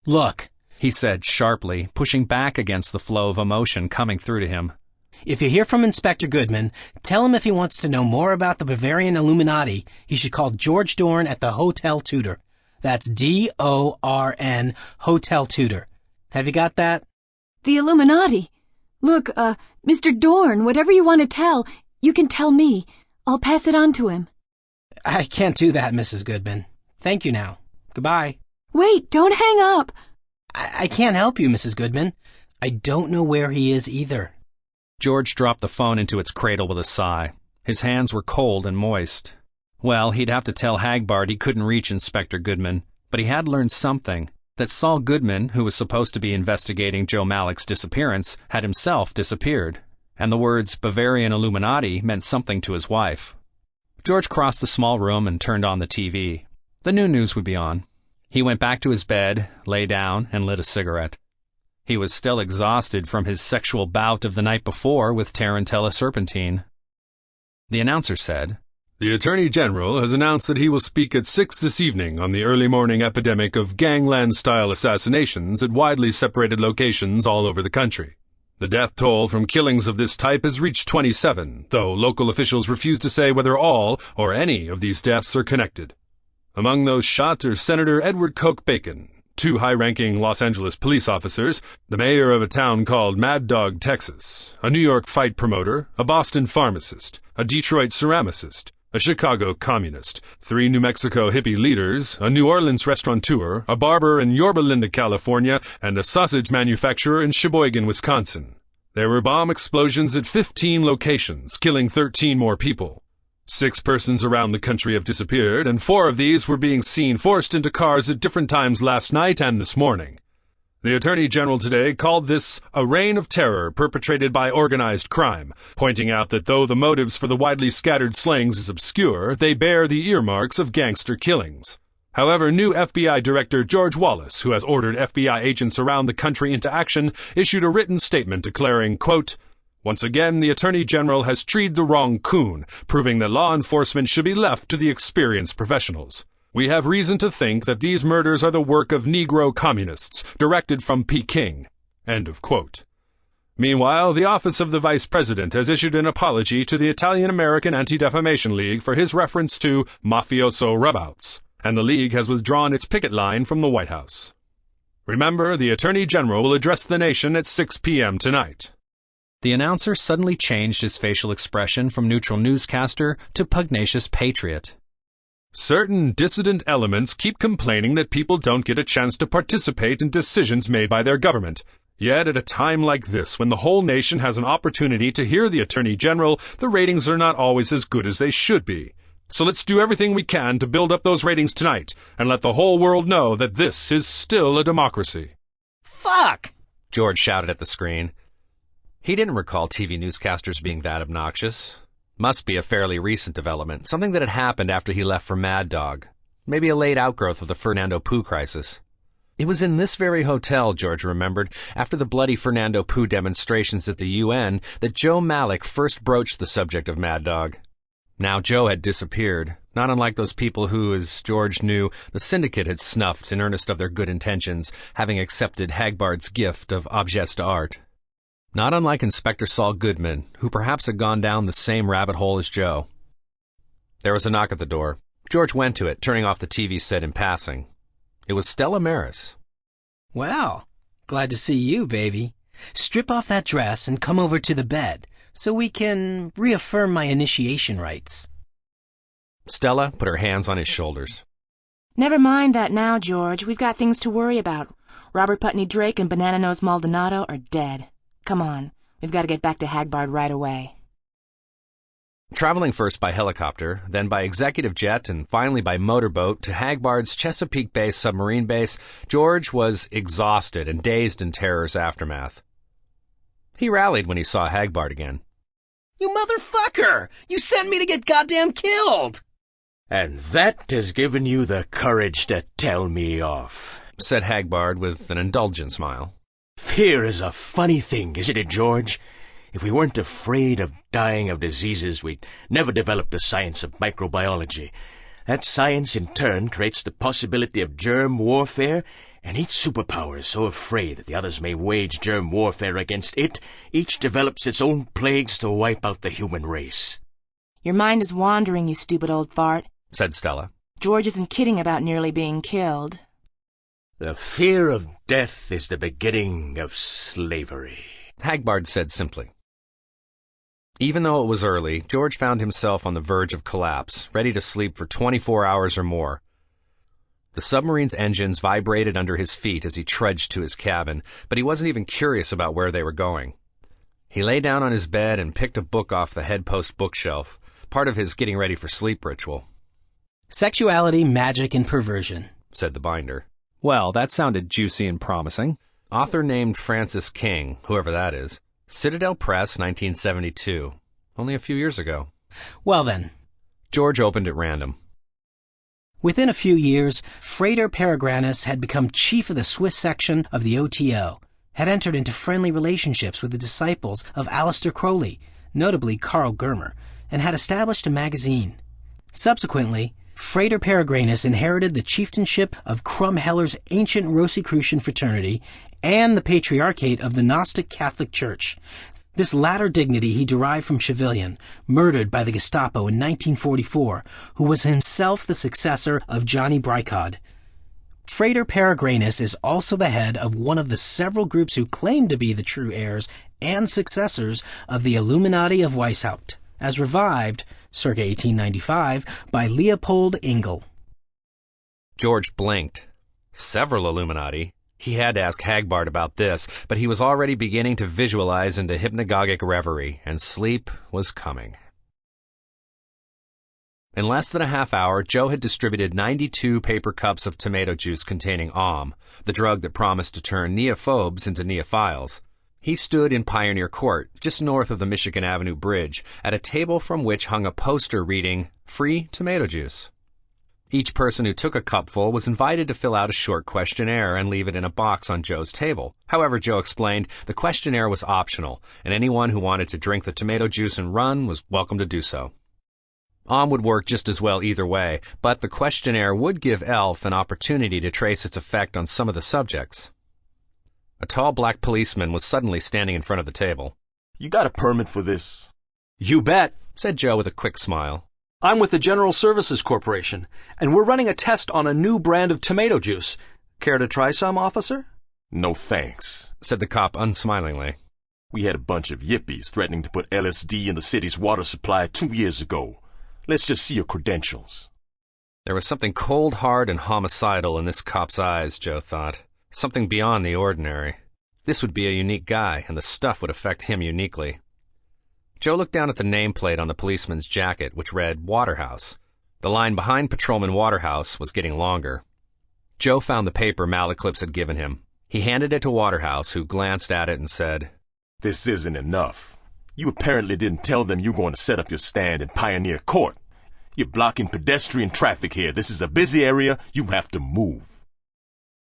Look, he said sharply, pushing back against the flow of emotion coming through to him. If you hear from Inspector Goodman, tell him if he wants to know more about the Bavarian Illuminati, he should call George Dorn at the Hotel Tudor. That's D-O-R-N, Hotel Tudor. Have you got that? The Illuminati. Look, Mr. Dorn, whatever you want to tell, you can tell me. I'll pass it on to him. I can't do that, Mrs. Goodman. Thank you now. Goodbye. Wait, don't hang up. I can't help you, Mrs. Goodman. I don't know where he is either. George dropped the phone into its cradle with a sigh. His hands were cold and moist. Well, he'd have to tell Hagbard he couldn't reach Inspector Goodman, but he had learned something, that Saul Goodman, who was supposed to be investigating Joe Malik's disappearance, had himself disappeared, and the words Bavarian Illuminati meant something to his wife. George crossed the small room and turned on the TV. The new news would be on. He went back to his bed, lay down, and lit a cigarette. He was still exhausted from his sexual bout of the night before with Tarantella Serpentine. The announcer said, The Attorney General has announced that he will speak at 6 this evening on the early morning epidemic of gangland-style assassinations at widely separated locations all over the country. The death toll from killings of this type has reached 27, though local officials refuse to say whether all or any of these deaths are connected. Among those shot are Senator Edward Koch Bacon, 2 high-ranking Los Angeles police officers, the mayor of a town called Mad Dog, Texas, a New York fight promoter, a Boston pharmacist, a Detroit ceramicist, a Chicago communist, 3 New Mexico hippie leaders, a New Orleans restaurateur, a barber in Yorba Linda, California, and a sausage manufacturer in Sheboygan, Wisconsin. There were bomb explosions at 15 locations, killing 13 more people. 6 persons around the country have disappeared, and 4 of these were being seen forced into cars at different times last night and this morning. The Attorney General today called this a reign of terror perpetrated by organized crime, pointing out that though the motives for the widely scattered slayings is obscure, they bear the earmarks of gangster killings. However, new FBI Director George Wallace, who has ordered FBI agents around the country into action, issued a written statement declaring, quote, Once again, the Attorney General has treed the wrong coon, proving that law enforcement should be left to the experienced professionals. We have reason to think that these murders are the work of Negro communists, directed from Peking. End of quote. Meanwhile, the Office of the Vice President has issued an apology to the Italian-American Anti-Defamation League for his reference to mafioso rubouts, and the League has withdrawn its picket line from the White House. Remember, the Attorney General will address the nation at 6 p.m. tonight. The announcer suddenly changed his facial expression from neutral newscaster to pugnacious patriot. Certain dissident elements keep complaining that people don't get a chance to participate in decisions made by their government. Yet at a time like this, when the whole nation has an opportunity to hear the Attorney General, the ratings are not always as good as they should be. So let's do everything we can to build up those ratings tonight, and let the whole world know that this is still a democracy. Fuck! George shouted at the screen. He didn't recall TV newscasters being that obnoxious. Must be a fairly recent development, something that had happened after he left for Mad Dog. Maybe a late outgrowth of the Fernando Poo crisis. It was in this very hotel, George remembered, after the bloody Fernando Poo demonstrations at the UN, that Joe Malik first broached the subject of Mad Dog. Now Joe had disappeared, not unlike those people who, as George knew, the syndicate had snuffed in earnest of their good intentions, having accepted Hagbard's gift of objets d'art. Not unlike Inspector Saul Goodman, who perhaps had gone down the same rabbit hole as Joe. There was a knock at the door. George went to it, turning off the TV set in passing. It was Stella Maris. Well, glad to see you, baby. Strip off that dress and come over to the bed, so we can reaffirm my initiation rites. Stella put her hands on his shoulders. Never mind that now, George. We've got things to worry about. Robert Putney Drake and Banana Nose Maldonado are dead. Come on, we've got to get back to Hagbard right away. Traveling first by helicopter, then by executive jet, and finally by motorboat to Hagbard's Chesapeake Bay submarine base, George was exhausted and dazed in terror's aftermath. He rallied when he saw Hagbard again. You motherfucker! You sent me to get goddamn killed! And that has given you the courage to tell me off, said Hagbard with an indulgent smile. Fear is a funny thing, isn't it, George? If we weren't afraid of dying of diseases, we'd never develop the science of microbiology. That science, in turn, creates the possibility of germ warfare, and each superpower is so afraid that the others may wage germ warfare against it, each develops its own plagues to wipe out the human race. Your mind is wandering, you stupid old fart, said Stella. George isn't kidding about nearly being killed. The fear of death is the beginning of slavery, Hagbard said simply. Even though it was early, George found himself on the verge of collapse, ready to sleep for 24 hours or more. The submarine's engines vibrated under his feet as he trudged to his cabin, but he wasn't even curious about where they were going. He lay down on his bed and picked a book off the headpost bookshelf, part of his getting ready for sleep ritual. Sexuality, Magic, and Perversion, said the binder. Well, that sounded juicy and promising. Author named Francis King, whoever that is. Citadel Press, 1972. Only a few years ago. Well then. George opened at random. Within a few years, Frater Peregrinus had become chief of the Swiss section of the OTO, had entered into friendly relationships with the disciples of Aleister Crowley, notably Karl Germer, and had established a magazine. Subsequently, Frater Peregrinus inherited the chieftainship of Crumheller's ancient Rosicrucian fraternity and the patriarchate of the Gnostic Catholic Church. This latter dignity he derived from Chevillon, murdered by the Gestapo in 1944, who was himself the successor of Johnny Bricod. Frater Peregrinus is also the head of one of the several groups who claim to be the true heirs and successors of the Illuminati of Weishaupt, as revived, circa 1895, by Leopold Engel. George blinked. Several Illuminati. He had to ask Hagbard about this, but he was already beginning to visualize into hypnagogic reverie, and sleep was coming. In less than a half hour, Joe had distributed 92 paper cups of tomato juice containing AUM, the drug that promised to turn neophobes into neophiles. He stood in Pioneer Court, just north of the Michigan Avenue Bridge, at a table from which hung a poster reading, "Free tomato juice." Each person who took a cupful was invited to fill out a short questionnaire and leave it in a box on Joe's table. However, Joe explained, the questionnaire was optional, and anyone who wanted to drink the tomato juice and run was welcome to do so. AUM would work just as well either way, but the questionnaire would give ELF an opportunity to trace its effect on some of the subjects. A tall black policeman was suddenly standing in front of the table. You got a permit for this? You bet, said Joe with a quick smile. I'm with the General Services Corporation, and we're running a test on a new brand of tomato juice. Care to try some, officer? No thanks, said the cop unsmilingly. We had a bunch of yippies threatening to put LSD in the city's water supply 2 years ago. Let's just see your credentials. There was something cold, hard, and homicidal in this cop's eyes, Joe thought. Something beyond the ordinary. This would be a unique guy, and the stuff would affect him uniquely. Joe looked down at the nameplate on the policeman's jacket, which read Waterhouse. The line behind Patrolman Waterhouse was getting longer. Joe found the paper Mal Eclipse had given him. He handed it to Waterhouse, who glanced at it and said, This isn't enough. You apparently didn't tell them you were going to set up your stand in Pioneer Court. You're blocking pedestrian traffic here. This is a busy area. You have to move.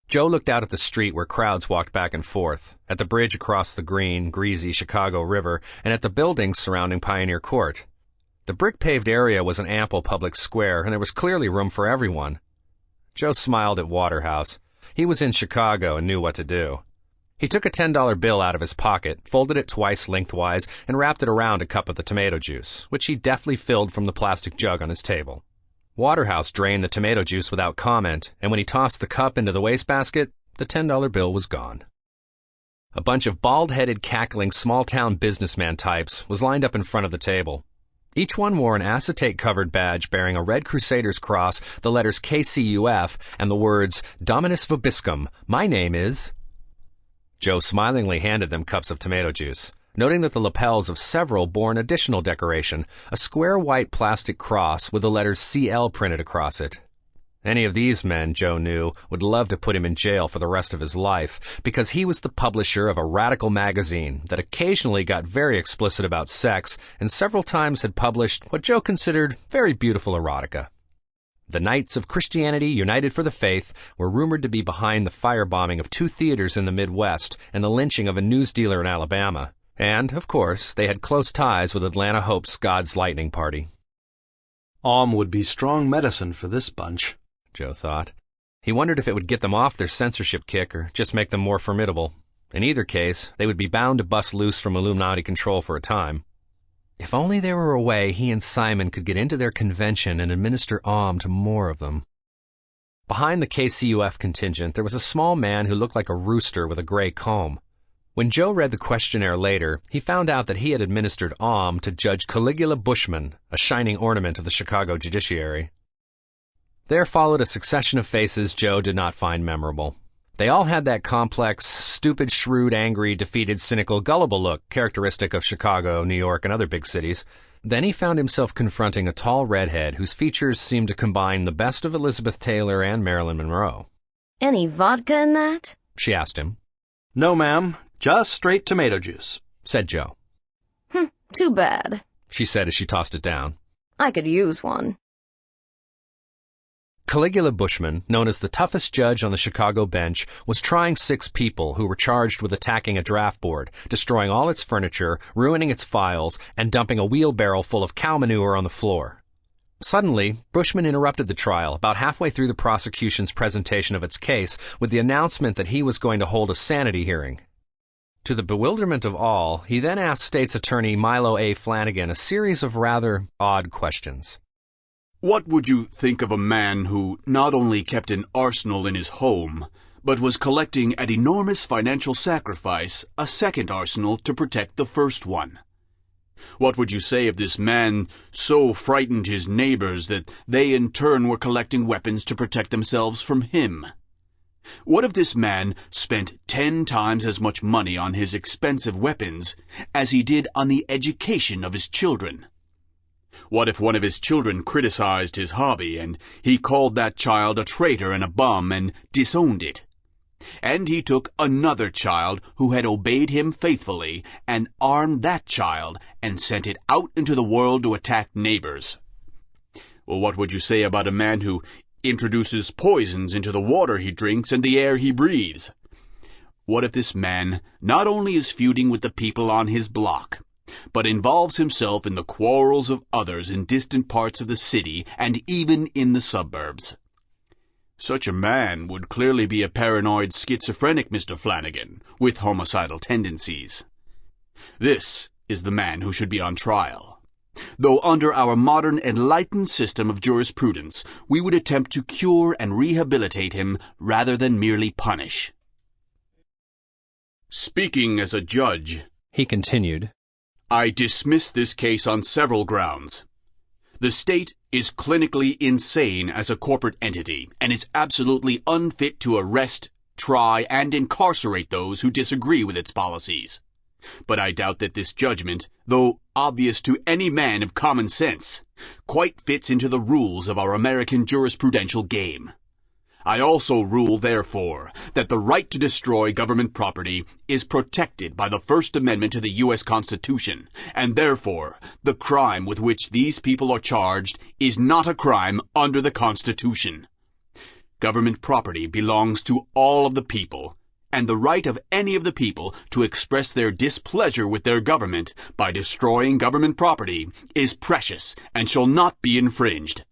Joe looked out at the street where crowds walked back and forth, at the bridge across the green, greasy Chicago River, and at the buildings surrounding Pioneer Court. The brick-paved area was an ample public square, and there was clearly room for everyone. Joe smiled at Waterhouse. He was in Chicago and knew what to do. He took a $10 bill out of his pocket, folded it twice lengthwise, and wrapped it around a cup of the tomato juice, which he deftly filled from the plastic jug on his table. Waterhouse drained the tomato juice without comment, and when he tossed the cup into the wastebasket, the $10 bill was gone. A bunch of bald-headed, cackling, small-town businessman types was lined up in front of the table. Each one wore an acetate-covered badge bearing a Red Crusader's cross, the letters KCUF, and the words, Dominus Vobiscum, my name is... Joe smilingly handed them cups of tomato juice, noting that the lapels of several bore an additional decoration, a square white plastic cross with the letters CL printed across it. Any of these men, Joe knew, would love to put him in jail for the rest of his life, because he was the publisher of a radical magazine that occasionally got very explicit about sex and several times had published what Joe considered very beautiful erotica. The Knights of Christianity United for the Faith were rumored to be behind the firebombing of 2 theaters in the Midwest and the lynching of a news dealer in Alabama. And, of course, they had close ties with Atlanta Hope's God's Lightning Party. AUM would be strong medicine for this bunch, Joe thought. He wondered if it would get them off their censorship kick or just make them more formidable. In either case, they would be bound to bust loose from Illuminati control for a time. If only there were a way he and Simon could get into their convention and administer AUM to more of them. Behind the KCUF contingent, there was a small man who looked like a rooster with a gray comb. When Joe read the questionnaire later, he found out that he had administered AUM to Judge Caligula Bushman, a shining ornament of the Chicago judiciary. There followed a succession of faces Joe did not find memorable. They all had that complex, stupid, shrewd, angry, defeated, cynical, gullible look characteristic of Chicago, New York, and other big cities. Then he found himself confronting a tall redhead whose features seemed to combine the best of Elizabeth Taylor and Marilyn Monroe. Any vodka in that? She asked him. No, ma'am. Just straight tomato juice, said Joe. Too bad, she said as she tossed it down. I could use one. Caligula Bushman, known as the toughest judge on the Chicago bench, was trying 6 people who were charged with attacking a draft board, destroying all its furniture, ruining its files, and dumping a wheelbarrow full of cow manure on the floor. Suddenly, Bushman interrupted the trial about halfway through the prosecution's presentation of its case with the announcement that he was going to hold a sanity hearing. To the bewilderment of all, he then asked state's attorney Milo A. Flanagan a series of rather odd questions. What would you think of a man who not only kept an arsenal in his home, but was collecting at enormous financial sacrifice a second arsenal to protect the first one? What would you say if this man so frightened his neighbors that they in turn were collecting weapons to protect themselves from him? What if this man spent 10 times as much money on his expensive weapons as he did on the education of his children? What if one of his children criticized his hobby and he called that child a traitor and a bum and disowned it? And he took another child who had obeyed him faithfully and armed that child and sent it out into the world to attack neighbors. Well, what would you say about a man who introduces poisons into the water he drinks and the air he breathes? What if this man not only is feuding with the people on his block, but involves himself in the quarrels of others in distant parts of the city and even in the suburbs? Such a man would clearly be a paranoid schizophrenic, Mr. Flanagan, with homicidal tendencies. This is the man who should be on trial. though under our modern enlightened system of jurisprudence, we would attempt to cure and rehabilitate him rather than merely punish. Speaking as a judge, he continued, I dismiss this case on several grounds. The state is clinically insane as a corporate entity and is absolutely unfit to arrest, try, and incarcerate those who disagree with its policies. But I doubt that this judgment, though obvious to any man of common sense, quite fits into the rules of our American jurisprudential game. I also rule, therefore, that the right to destroy government property is protected by the First Amendment to the U.S. Constitution, and therefore, the crime with which these people are charged is not a crime under the Constitution. Government property belongs to all of the people, and the right of any of the people to express their displeasure with their government by destroying government property is precious and shall not be infringed.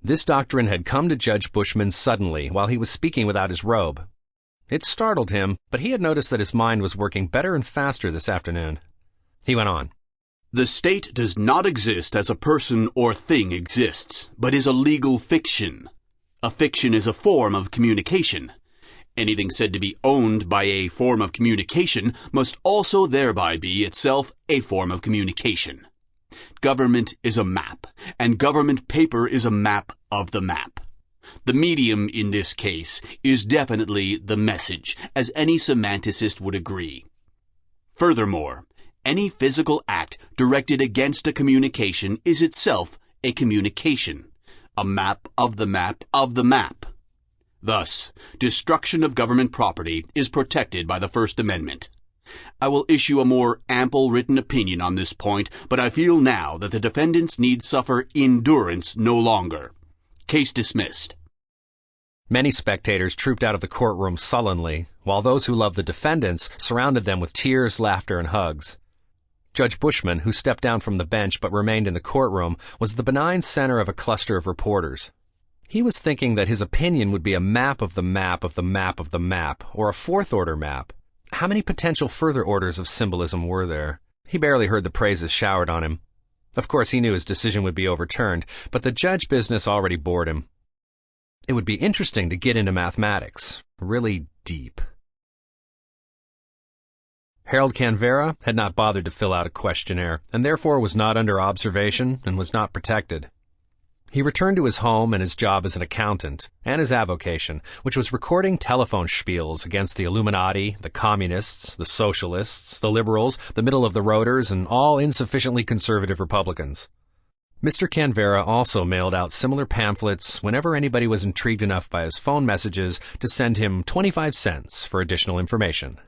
This doctrine had come to Judge Bushman suddenly while he was speaking without his robe. It startled him, but he had noticed that his mind was working better and faster this afternoon. He went on. The state does not exist as a person or thing exists, but is a legal fiction. A fiction is a form of communication. Anything said to be owned by a form of communication must also thereby be itself a form of communication. Government is a map, and government paper is a map of the map. The medium in this case is definitely the message, as any semanticist would agree. Furthermore, any physical act directed against a communication is itself a communication, a map of the map of the map. Thus, destruction of government property is protected by the First Amendment. I will issue a more ample written opinion on this point, but I feel now that the defendants need suffer endurance no longer. Case dismissed. Many spectators trooped out of the courtroom sullenly, while those who loved the defendants surrounded them with tears, laughter, and hugs. Judge Bushman, who stepped down from the bench but remained in the courtroom, was the benign center of a cluster of reporters. He was thinking that his opinion would be a map of the map of the map of the map, or a fourth-order map. How many potential further orders of symbolism were there? He barely heard the praises showered on him. Of course, he knew his decision would be overturned, but the judge business already bored him. It would be interesting to get into mathematics, really deep. Harold Canberra had not bothered to fill out a questionnaire, and therefore was not under observation and was not protected. He returned to his home and his job as an accountant, and his avocation, which was recording telephone spiels against the Illuminati, the Communists, the Socialists, the Liberals, the middle-of-the-roaders, and all insufficiently conservative Republicans. Mr. Canberra also mailed out similar pamphlets whenever anybody was intrigued enough by his phone messages to send him 25 cents for additional information.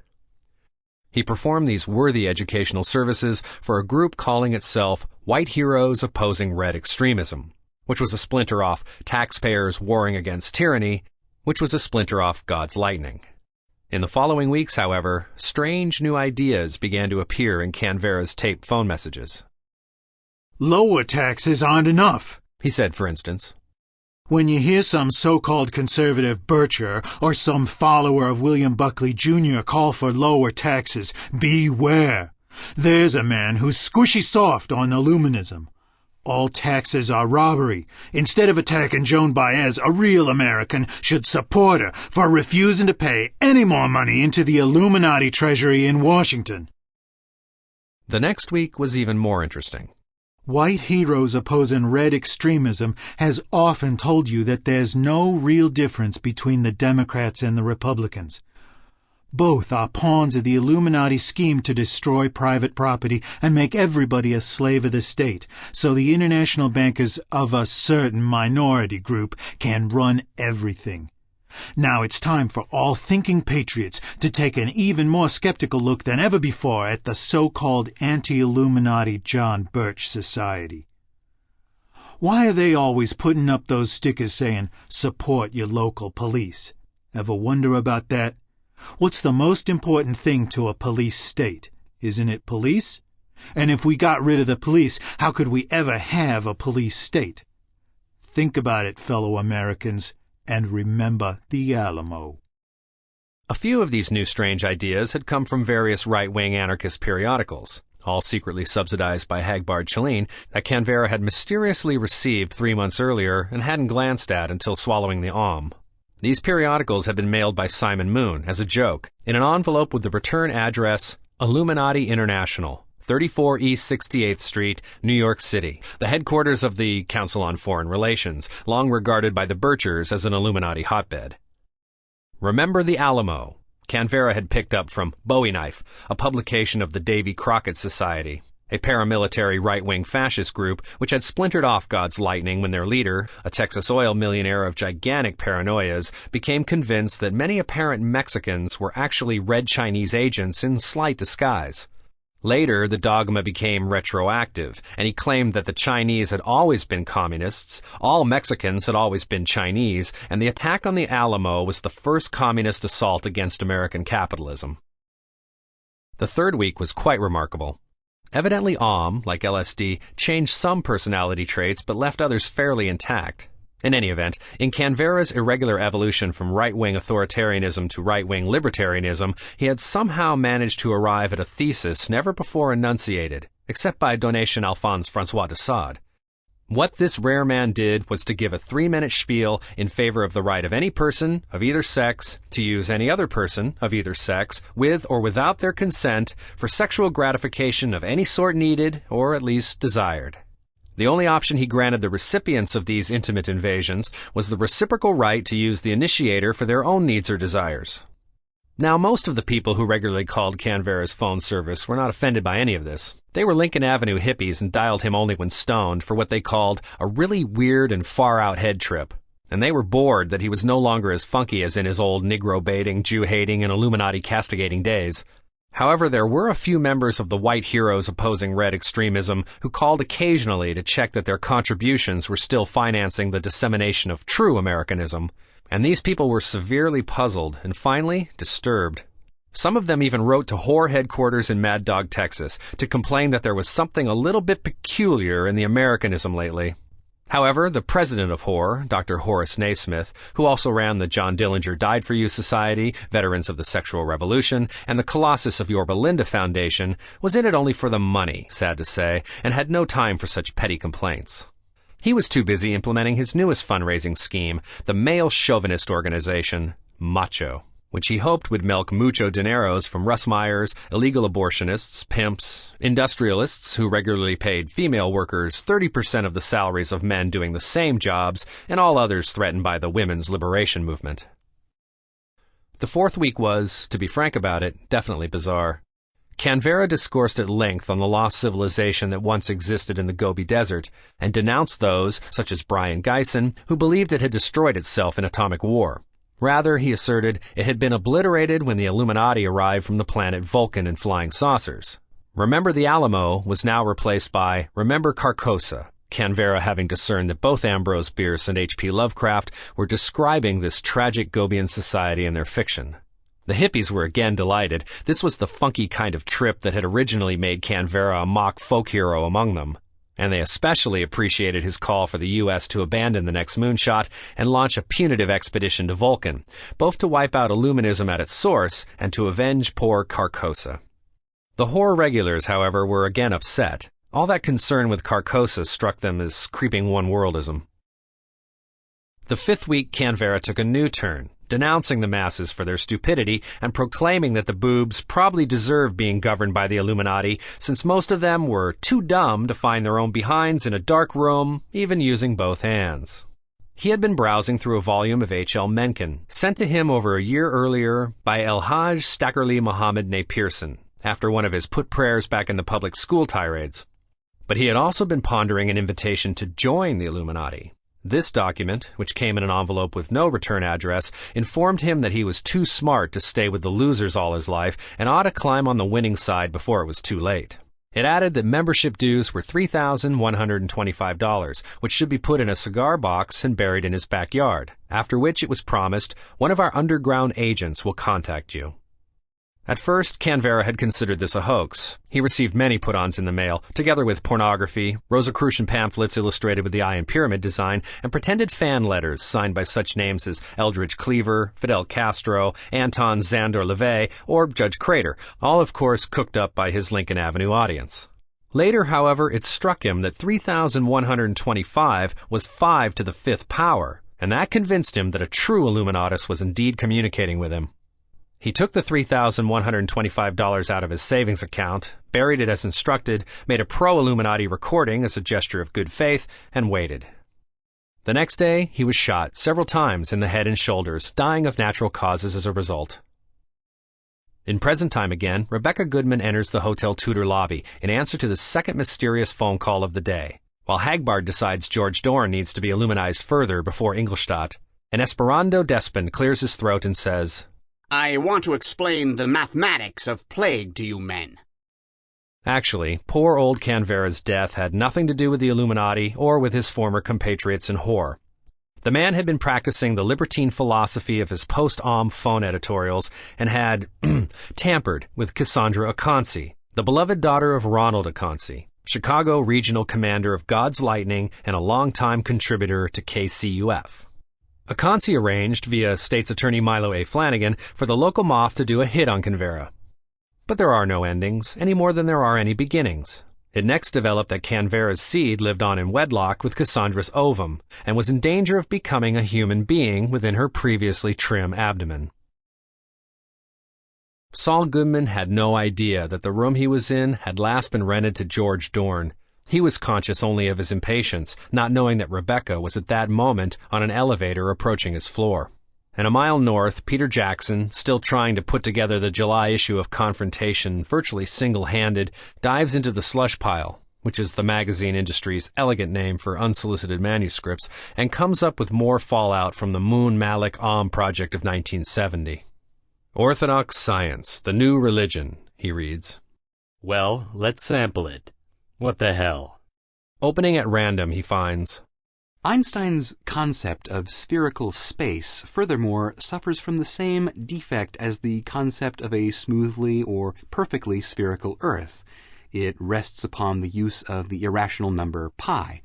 He performed these worthy educational services for a group calling itself White Heroes Opposing Red Extremism, which was a splinter off Taxpayers Warring Against Tyranny, which was a splinter off God's Lightning. In the following weeks, however, strange new ideas began to appear in Canberra's taped phone messages. Lower taxes aren't enough, he said, for instance. When you hear some so-called conservative bircher or some follower of William Buckley Jr. call for lower taxes, beware. There's a man who's squishy soft on Illuminism. All taxes are robbery. Instead of attacking Joan Baez, a real American should support her for refusing to pay any more money into the Illuminati treasury in Washington. The next week was even more interesting. White Heroes Opposing Red Extremism has often told you that there's no real difference between the Democrats and the Republicans. Both are pawns of the Illuminati scheme to destroy private property and make everybody a slave of the state, so the international bankers of a certain minority group can run everything. Now it's time for all thinking patriots to take an even more skeptical look than ever before at the so-called anti-Illuminati John Birch Society. Why are they always putting up those stickers saying, "Support your local police"? Ever wonder about that? What's the most important thing to a police state? Isn't it police? And if we got rid of the police, how could we ever have a police state? Think about it, fellow Americans, and remember the Alamo. A few of these new strange ideas had come from various right-wing anarchist periodicals. all secretly subsidized by Hagbard that Canberra had mysteriously received 3 months earlier and hadn't glanced at until swallowing the AUM. These periodicals had been mailed by Simon Moon, as a joke, in an envelope with the return address Illuminati International, 34 East 68th Street, New York City, the headquarters of the Council on Foreign Relations, long regarded by the Birchers as an Illuminati hotbed. Remember the Alamo, Canberra had picked up from Bowie Knife, a publication of the Davy Crockett Society, a paramilitary right-wing fascist group which had splintered off God's lightning when their leader, a Texas oil millionaire of gigantic paranoias, became convinced that many apparent Mexicans were actually Red Chinese agents in slight disguise. Later, the dogma became retroactive, and he claimed that the Chinese had always been communists, all Mexicans had always been Chinese, and the attack on the Alamo was the first communist assault against American capitalism. The third week was quite remarkable. Evidently AUM, like LSD, changed some personality traits but left others fairly intact. In any event, in Canberra's irregular evolution from right-wing authoritarianism to right-wing libertarianism, he had somehow managed to arrive at a thesis never before enunciated, except by Donation Alphonse Francois de Sade. What this rare man did was to give a 3-minute spiel in favor of the right of any person of either sex to use any other person of either sex, with or without their consent, for sexual gratification of any sort needed or at least desired. The only option he granted the recipients of these intimate invasions was the reciprocal right to use the initiator for their own needs or desires. Now, most of the people who regularly called Canberra's phone service were not offended by any of this. They were Lincoln Avenue hippies and dialed him only when stoned for what they called a really weird and far-out head trip. And they were bored that he was no longer as funky as in his old Negro-baiting, Jew-hating, and Illuminati-castigating days. However, there were a few members of the white heroes opposing red extremism who called occasionally to check that their contributions were still financing the dissemination of true Americanism. And these people were severely puzzled and finally disturbed. Some of them even wrote to whore headquarters in Mad Dog, Texas, to complain that there was something a little bit peculiar in the Americanism lately. However, the president of whore, Dr. Horace Naismith, who also ran the John Dillinger Died for You Society, Veterans of the Sexual Revolution, and the Colossus of Yorba Linda Foundation, was in it only for the money, sad to say, and had no time for such petty complaints. He was too busy implementing his newest fundraising scheme, the male chauvinist organization, Macho, which he hoped would milk mucho dineros from Russ Meyers, illegal abortionists, pimps, industrialists who regularly paid female workers 30% of the salaries of men doing the same jobs, and all others threatened by the women's liberation movement. The fourth week was, to be frank about it, definitely bizarre. Canberra discoursed at length on the lost civilization that once existed in the Gobi Desert, and denounced those, such as Brian Geisen, who believed it had destroyed itself in atomic war. Rather, he asserted, it had been obliterated when the Illuminati arrived from the planet Vulcan in flying saucers. Remember the Alamo was now replaced by Remember Carcosa, Canberra having discerned that both Ambrose Bierce and H.P. Lovecraft were describing this tragic Gobian society in their fiction. The hippies were again delighted. This was the funky kind of trip that had originally made Canberra a mock folk hero among them. And they especially appreciated his call for the U.S. to abandon the next moonshot and launch a punitive expedition to Vulcan, both to wipe out Illuminism at its source and to avenge poor Carcosa. The horror regulars, however, were again upset. All that concern with Carcosa struck them as creeping one-worldism. The fifth week, Canberra took a new turn, denouncing the masses for their stupidity and proclaiming that the boobs probably deserved being governed by the Illuminati, since most of them were too dumb to find their own behinds in a dark room, even using both hands. He had been browsing through a volume of H.L. Mencken, sent to him over a year earlier by El-Hajj Stackerly Mohammed Nay Pearson, after one of his put prayers back in the public school tirades. But he had also been pondering an invitation to join the Illuminati. This document, which came in an envelope with no return address, informed him that he was too smart to stay with the losers all his life and ought to climb on the winning side before it was too late. It added that membership dues were $3,125, which should be put in a cigar box and buried in his backyard, after which it was promised, one of our underground agents will contact you. At first, Canberra had considered this a hoax. He received many put-ons in the mail, together with pornography, Rosicrucian pamphlets illustrated with the eye and pyramid design, and pretended fan letters signed by such names as Eldridge Cleaver, Fidel Castro, Anton Zandor LaVey, or Judge Crater, all of course cooked up by his Lincoln Avenue audience. Later, however, it struck him that 3,125 was 5 to the 5th power, and that convinced him that a true Illuminatus was indeed communicating with him. He took the $3,125 out of his savings account, buried it as instructed, made a pro-Illuminati recording as a gesture of good faith, and waited. The next day, he was shot several times in the head and shoulders, dying of natural causes as a result. In present time again, Rebecca Goodman enters the Hotel Tudor lobby in answer to the second mysterious phone call of the day, while Hagbard decides George Dorn needs to be Illuminized further before Ingolstadt. An Esperanto despot clears his throat and says, "I want to explain the mathematics of plague to you men." Actually, poor old Canberra's death had nothing to do with the Illuminati or with his former compatriots in Hor. The man had been practicing the libertine philosophy of his post-Aum phone editorials and had tampered with Cassandra Akansi, the beloved daughter of Ronald Akansi, Chicago regional commander of God's Lightning and a longtime contributor to KCUF. Akansi arranged, via State's Attorney Milo A. Flanagan, for the local moth to do a hit on Canberra. But there are no endings, any more than there are any beginnings. It next developed that Canberra's seed lived on in wedlock with Cassandra's ovum, and was in danger of becoming a human being within her previously trim abdomen. Saul Goodman had no idea that the room he was in had last been rented to George Dorn. He was conscious only of his impatience, not knowing that Rebecca was at that moment on an elevator approaching his floor. And a mile north, Peter Jackson, still trying to put together the July issue of Confrontation virtually single-handed, dives into the slush pile, which is the magazine industry's elegant name for unsolicited manuscripts, and comes up with more fallout from the Moon Malik Aum project of 1970. Orthodox Science, the New Religion, he reads. Well, let's sample it. What the hell? Opening at random, he finds, Einstein's concept of spherical space, furthermore, suffers from the same defect as the concept of a smoothly or perfectly spherical Earth. It rests upon the use of the irrational number pi.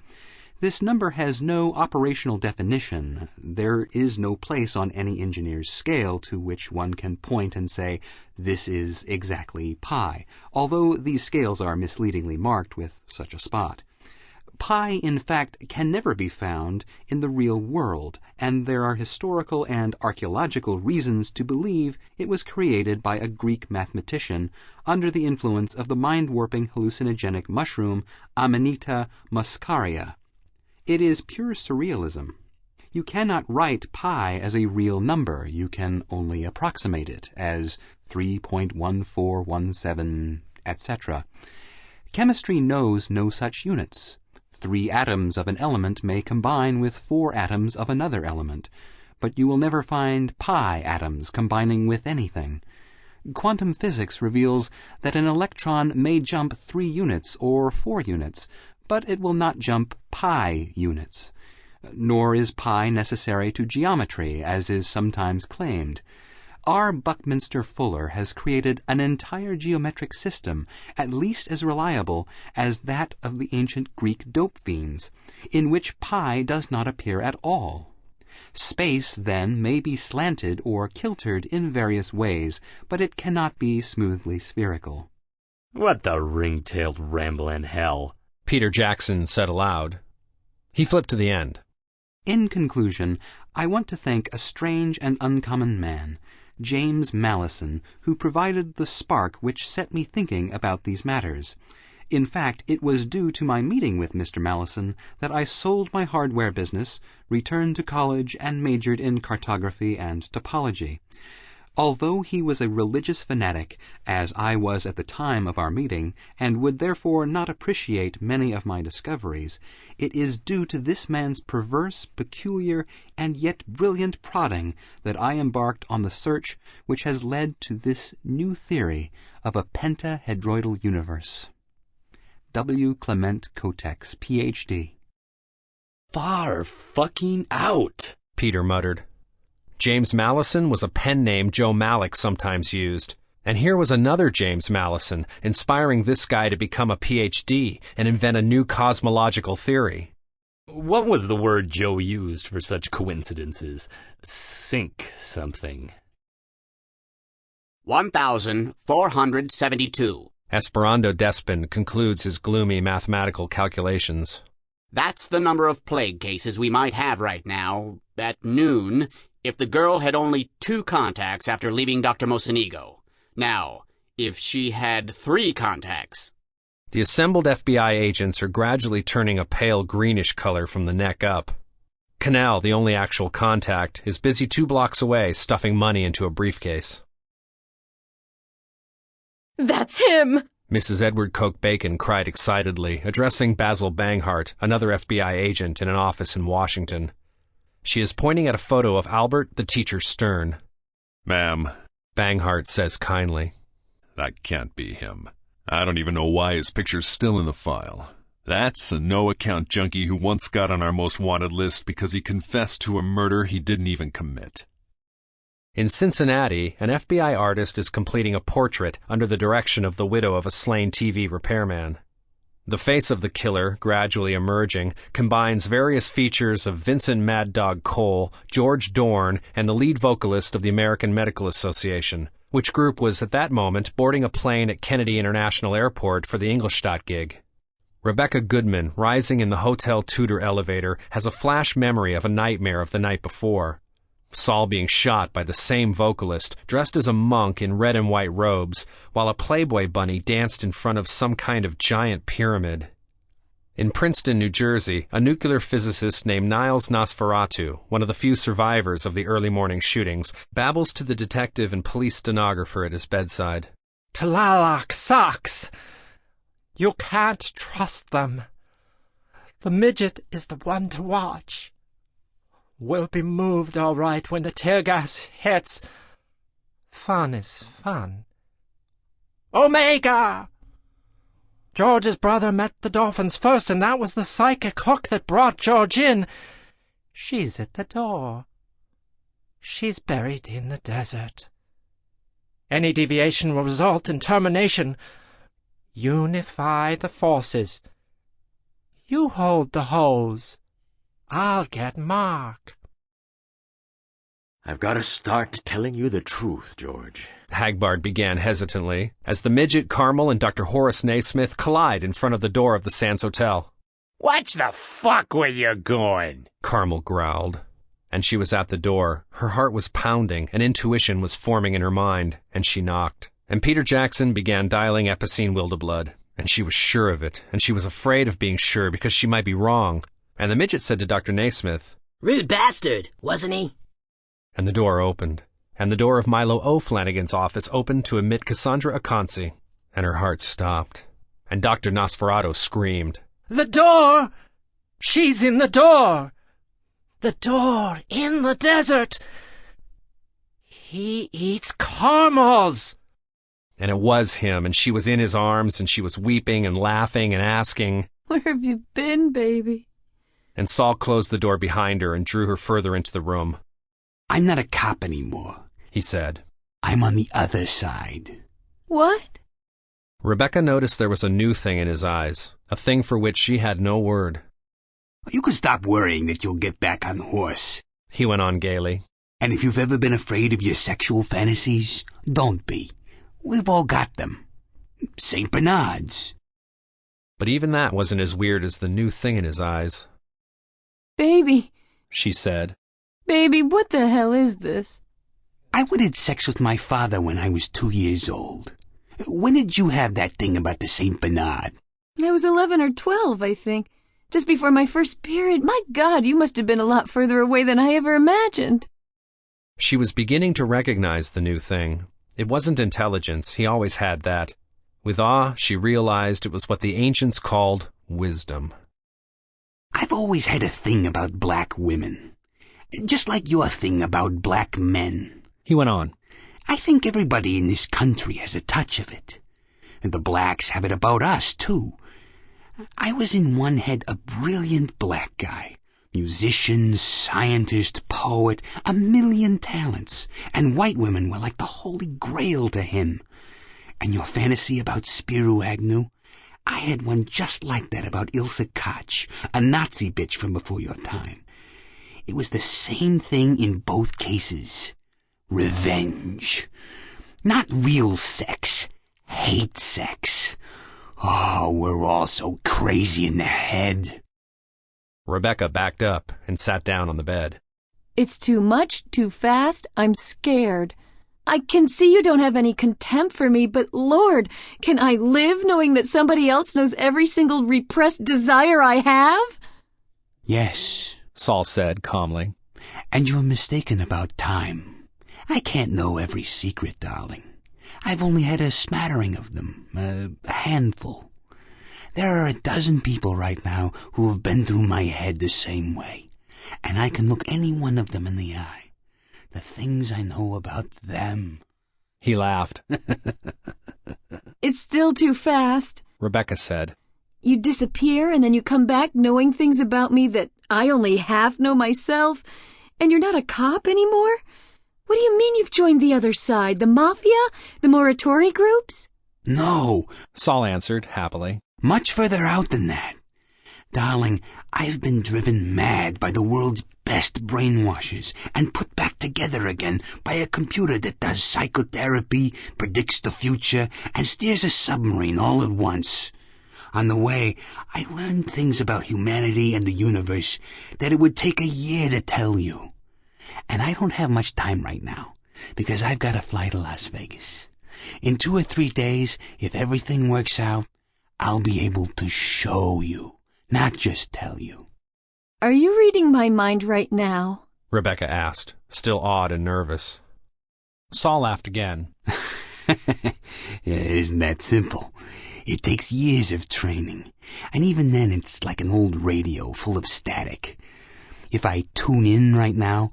This number has no operational definition. There is no place on any engineer's scale to which one can point and say, this is exactly pi, although these scales are misleadingly marked with such a spot. Pi, in fact, can never be found in the real world, and there are historical and archaeological reasons to believe it was created by a Greek mathematician under the influence of the mind-warping hallucinogenic mushroom Amanita muscaria. It is pure surrealism. You cannot write pi as a real number. You can only approximate it as 3.1417, etc. Chemistry knows no such units. 3 atoms of an element may combine with 4 atoms of another element, but you will never find pi atoms combining with anything. Quantum physics reveals that an electron may jump 3 units or 4 units, but it will not jump pi units. Nor is pi necessary to geometry, as is sometimes claimed. R. Buckminster Fuller has created an entire geometric system, at least as reliable as that of the ancient Greek dope fiends, in which pi does not appear at all. Space, then, may be slanted or kiltered in various ways, but it cannot be smoothly spherical. What the ring-tailed ramblin' hell? Peter Jackson said aloud. He flipped to the end. In conclusion, I want to thank a strange and uncommon man, James Mallison, who provided the spark which set me thinking about these matters. In fact, it was due to my meeting with Mr. Mallison that I sold my hardware business, returned to college, and majored in cartography and topology. Although he was a religious fanatic, as I was at the time of our meeting, and would therefore not appreciate many of my discoveries, it is due to this man's perverse, peculiar, and yet brilliant prodding that I embarked on the search which has led to this new theory of a pentahedroidal universe. W. Clement Kotex, Ph.D. Far fucking out, Peter muttered. James Mallison was a pen name Joe Malik sometimes used. And here was another James Mallison, inspiring this guy to become a PhD and invent a new cosmological theory. What was the word Joe used for such coincidences? Sync something. 1,472. Esperando Despin concludes his gloomy mathematical calculations. That's the number of plague cases we might have right now, at noon, if the girl had only 2 contacts after leaving Dr. Mocenigo. Now, if she had 3 contacts. The assembled FBI agents are gradually turning a pale greenish color from the neck up. Canal, the only actual contact, is busy 2 blocks away stuffing money into a briefcase. That's him! Mrs. Edward Coke Bacon cried excitedly, addressing Basil Banghart, another FBI agent in an office in Washington. She is pointing at a photo of Albert, the teacher Stern. Ma'am, Banghart says kindly, that can't be him. I don't even know why his picture's still in the file. That's a no-account junkie who once got on our most wanted list because he confessed to a murder he didn't even commit. In Cincinnati, an FBI artist is completing a portrait under the direction of the widow of a slain TV repairman. The face of the killer, gradually emerging, combines various features of Vincent Mad Dog Cole, George Dorn, and the lead vocalist of the American Medical Association, which group was at that moment boarding a plane at Kennedy International Airport for the Ingolstadt gig. Rebecca Goodman, rising in the Hotel Tudor elevator, has a flash memory of a nightmare of the night before. Saul being shot by the same vocalist, dressed as a monk in red and white robes, while a Playboy bunny danced in front of some kind of giant pyramid. In Princeton, New Jersey, a nuclear physicist named Niles Nosferatu, one of the few survivors of the early morning shootings, babbles to the detective and police stenographer at his bedside. Tlaloc sucks. You can't trust them. The midget is the one to watch. We'll be moved all right when the tear gas hits. Fun is fun. Omega! George's brother met the dolphins first, and that was the psychic hook that brought George in. She's at the door. She's buried in the desert. Any deviation will result in termination. Unify the forces. You hold the hose. I'll get Mark. I've got to start telling you the truth, George. Hagbard began hesitantly, as the midget Carmel and Dr. Horace Naismith collide in front of the door of the Sands Hotel. Watch the fuck where you're going, Carmel growled. And she was at the door. Her heart was pounding, and intuition was forming in her mind, and she knocked. And Peter Jackson began dialing Epicene Wildeblood, and she was sure of it, and she was afraid of being sure because she might be wrong. And the midget said to Dr. Naismith, "Rude bastard, wasn't he?" And the door opened, and the door of Milo O'Flanagan's office opened to admit Cassandra Akansi, and her heart stopped. And Dr. Nosferatu screamed, "The door! She's in the door! The door in the desert! He eats caramels!" And it was him, and she was in his arms, and she was weeping and laughing and asking, "Where have you been, baby?" And Saul closed the door behind her and drew her further into the room. "I'm not a cop anymore," he said. "I'm on the other side." "What?" Rebecca noticed there was a new thing in his eyes, a thing for which she had no word. "You can stop worrying that you'll get back on the horse," he went on gaily. "And if you've ever been afraid of your sexual fantasies, don't be. We've all got them. St. Bernards." But even that wasn't as weird as the new thing in his eyes. "Baby," she said. "Baby, what the hell is this?" "I wanted sex with my father when I was 2 years old. When did you have that thing about the St. Bernard?" "When I was 11 or 12, I think. Just before my first period. My God, you must have been a lot further away than I ever imagined." She was beginning to recognize the new thing. It wasn't intelligence, he always had that. With awe, she realized it was what the ancients called wisdom. "I've always had a thing about black women. Just like your thing about black men," he went on. "I think everybody in this country has a touch of it. And the blacks have it about us, too. I was in one head a brilliant black guy. Musician, scientist, poet, 1,000,000 talents. And white women were like the holy grail to him. And your fantasy about Spiru Agnew? I had one just like that about Ilse Koch, a Nazi bitch from before your time. It was the same thing in both cases. Revenge. Not real sex. Hate sex. Oh, we're all so crazy in the head. Rebecca backed up and sat down on the bed. It's too much, too fast. I'm scared. I can see you don't have any contempt for me, but Lord, can I live knowing that somebody else knows every single repressed desire I have? Yes, Saul said calmly. And you're mistaken about time. I can't know every secret, darling. I've only had a smattering of them, a handful. There are 12 people right now who have been through my head the same way, and I can look any one of them in the eye. The things I know about them. He laughed. It's still too fast, Rebecca said. You disappear and then you come back knowing things about me that I only half know myself, and you're not a cop anymore? What do you mean you've joined the other side? The mafia? The Morituri groups? No, Saul answered happily. Much further out than that. Darling, I've been driven mad by the world's best brainwashers and put back together again by a computer that does psychotherapy, predicts the future, and steers a submarine all at once. On the way, I learned things about humanity and the universe that it would take a year to tell you. And I don't have much time right now, because I've got to fly to Las Vegas. In 2 or 3 days, if everything works out, I'll be able to show you. Not just tell you. Are you reading my mind right now? Rebecca asked, still awed and nervous. Saul laughed again. Isn't that simple? It takes years of training, and even then it's like an old radio full of static. If I tune in right now,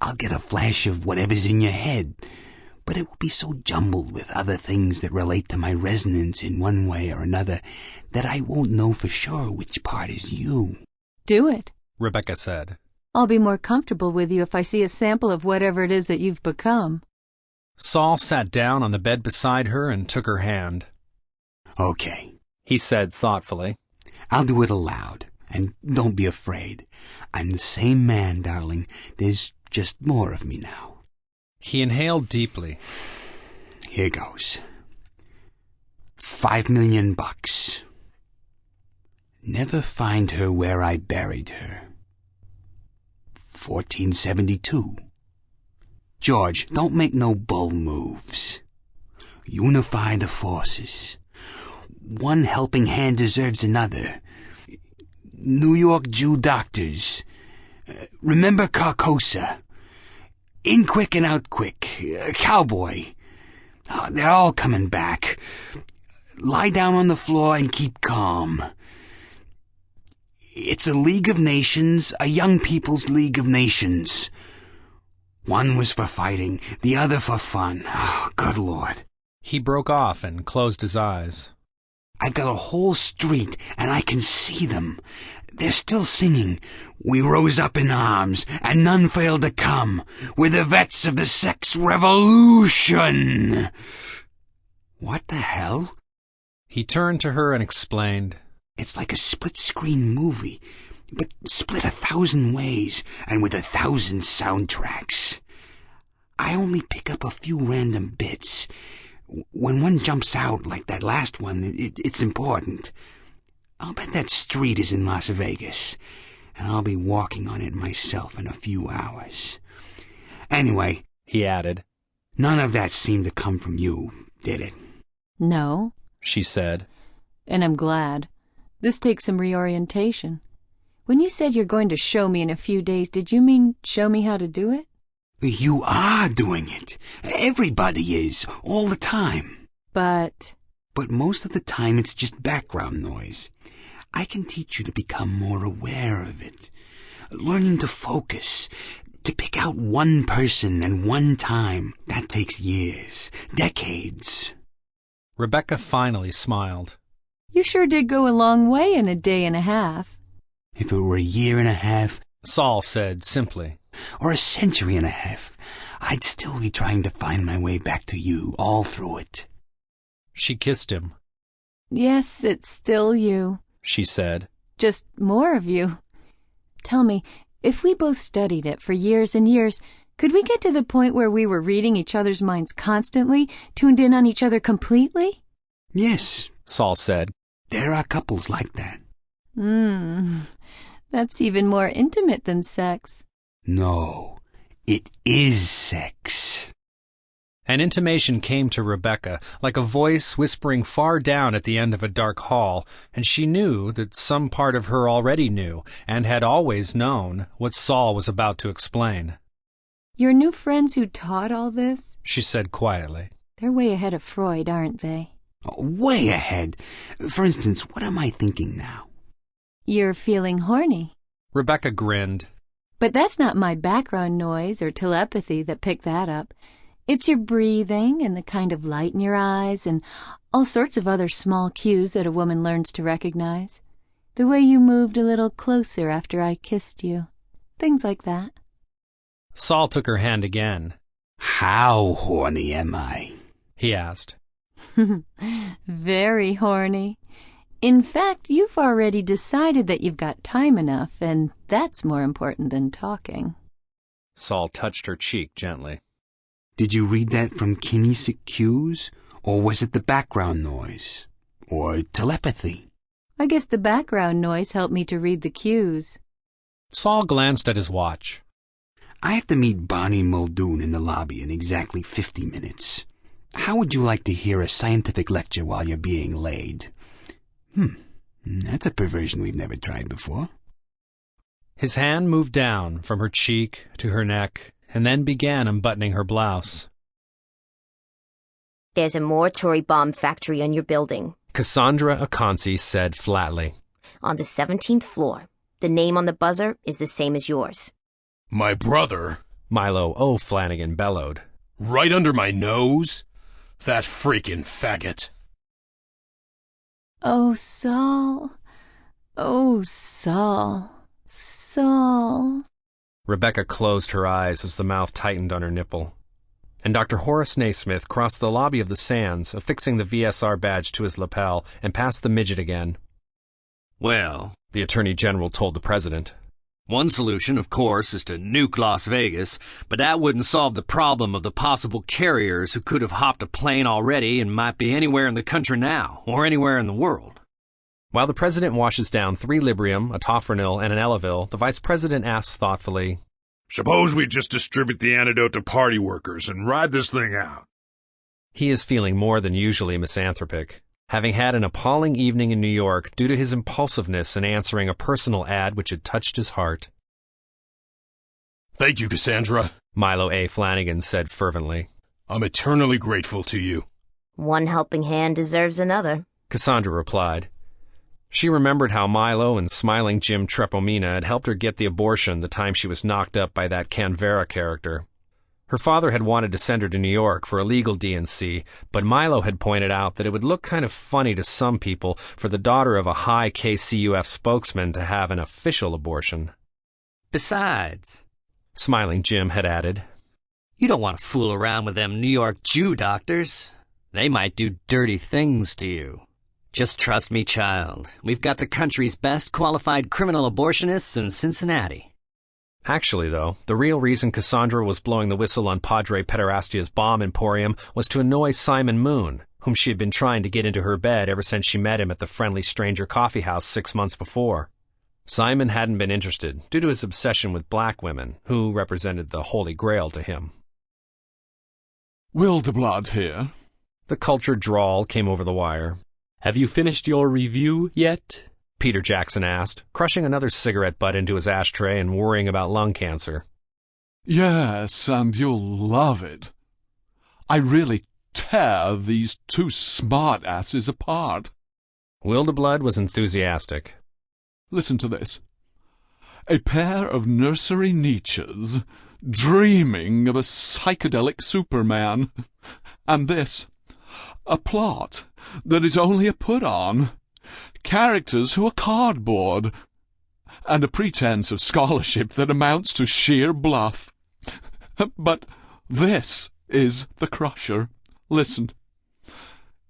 I'll get a flash of whatever's in your head, but it will be so jumbled with other things that relate to my resonance in one way or another that I won't know for sure which part is you. Do it, Rebecca said. I'll be more comfortable with you if I see a sample of whatever it is that you've become. Saul sat down on the bed beside her and took her hand. Okay, he said thoughtfully. I'll do it aloud, and don't be afraid. I'm the same man, darling. There's just more of me now. He inhaled deeply. Here goes. $5 million. Never find her where I buried her. 1472. George, don't make no bull moves. Unify the forces. One helping hand deserves another. New York Jew doctors. Remember Carcosa. In quick and out quick. Cowboy. They're all coming back. Lie down on the floor and keep calm. It's a League of Nations, a young people's League of Nations. One was for fighting, the other for fun. Oh, good Lord. He broke off and closed his eyes. I've got a whole street, and I can see them. They're still singing. We rose up in arms, and none failed to come. We're the vets of the sex revolution. What the hell? He turned to her and explained. It's like a split-screen movie, but split 1,000 ways and with 1,000 soundtracks. I only pick up a few random bits. When one jumps out like that last one, it's important. I'll bet that street is in Las Vegas, and I'll be walking on it myself in a few hours. Anyway, he added, none of that seemed to come from you, did it? No, she said. And I'm glad. This takes some reorientation. When you said you're going to show me in a few days, did you mean show me how to do it? You are doing it. Everybody is, all the time. But most of the time it's just background noise. I can teach you to become more aware of it. Learning to focus, to pick out one person and one time, that takes years, decades. Rebecca finally smiled. You sure did go a long way in a day and a half. If it were a year and a half, Saul said simply, or a century and a half, I'd still be trying to find my way back to you all through it. She kissed him. Yes, it's still you, she said. Just more of you. Tell me, if we both studied it for years and years, could we get to the point where we were reading each other's minds constantly, tuned in on each other completely? Yes, Saul said. There are couples like that. That's even more intimate than sex. No, it is sex. An intimation came to Rebecca, like a voice whispering far down at the end of a dark hall, and she knew that some part of her already knew, and had always known, what Saul was about to explain. Your new friends who taught all this? She said quietly. They're way ahead of Freud, aren't they? Way ahead. For instance, what am I thinking now? You're feeling horny. Rebecca grinned. But that's not my background noise or telepathy that picked that up. It's your breathing and the kind of light in your eyes and all sorts of other small cues that a woman learns to recognize. The way you moved a little closer after I kissed you. Things like that. Saul took her hand again. How horny am I? He asked. Very horny. In fact, you've already decided that you've got time enough, and that's more important than talking. Saul touched her cheek gently. Did you read that from kinetic cues? Or was it the background noise? Or telepathy? I guess the background noise helped me to read the cues. Saul glanced at his watch. I have to meet Bonnie Muldoon in the lobby in exactly 50 minutes. How would you like to hear a scientific lecture while you're being laid? That's a perversion we've never tried before. His hand moved down from her cheek to her neck, and then began unbuttoning her blouse. There's a mortuary bomb factory on your building, Cassandra Akansi said flatly. On the 17th floor. The name on the buzzer is the same as yours. My brother? Milo O. Flanagan bellowed. Right under my nose? That freaking faggot. Oh, Saul. Oh, Saul. Saul. Rebecca closed her eyes as the mouth tightened on her nipple. And Dr. Horace Naismith crossed the lobby of the Sands, affixing the VSR badge to his lapel, and passed the midget again. Well, the Attorney General told the President. One solution, of course, is to nuke Las Vegas, but that wouldn't solve the problem of the possible carriers who could have hopped a plane already and might be anywhere in the country now, or anywhere in the world. While the President washes down 3 Librium, a Tofranil, and an Elavil, the Vice President asks thoughtfully, Suppose we just distribute the antidote to party workers and ride this thing out. He is feeling more than usually misanthropic, having had an appalling evening in New York due to his impulsiveness in answering a personal ad which had touched his heart. Thank you, Cassandra, Milo A. Flanagan said fervently. I'm eternally grateful to you. One helping hand deserves another, Cassandra replied. She remembered how Milo and smiling Jim Trepomina had helped her get the abortion the time she was knocked up by that Canberra character. Her father had wanted to send her to New York for a legal D&C, but Milo had pointed out that it would look kind of funny to some people for the daughter of a high KCUF spokesman to have an official abortion. Besides, smiling Jim had added, you don't want to fool around with them New York Jew doctors. They might do dirty things to you. Just trust me, child. We've got the country's best qualified criminal abortionists in Cincinnati. Actually, though, the real reason Cassandra was blowing the whistle on Padre Pederastia's bomb emporium was to annoy Simon Moon, whom she had been trying to get into her bed ever since she met him at the Friendly Stranger Coffee House 6 months before. Simon hadn't been interested, due to his obsession with black women, who represented the Holy Grail to him. Wildeblood here. The cultured drawl came over the wire. Have you finished your review yet? Peter Jackson asked, crushing another cigarette butt into his ashtray and worrying about lung cancer. Yes, and you'll love it. I really tear these 2 smart-asses apart. Wildeblood was enthusiastic. Listen to this. A pair of nursery Nietzsches dreaming of a psychedelic Superman. And this. A plot that is only a put-on, characters who are cardboard, and a pretense of scholarship that amounts to sheer bluff. But this is the crusher. Listen.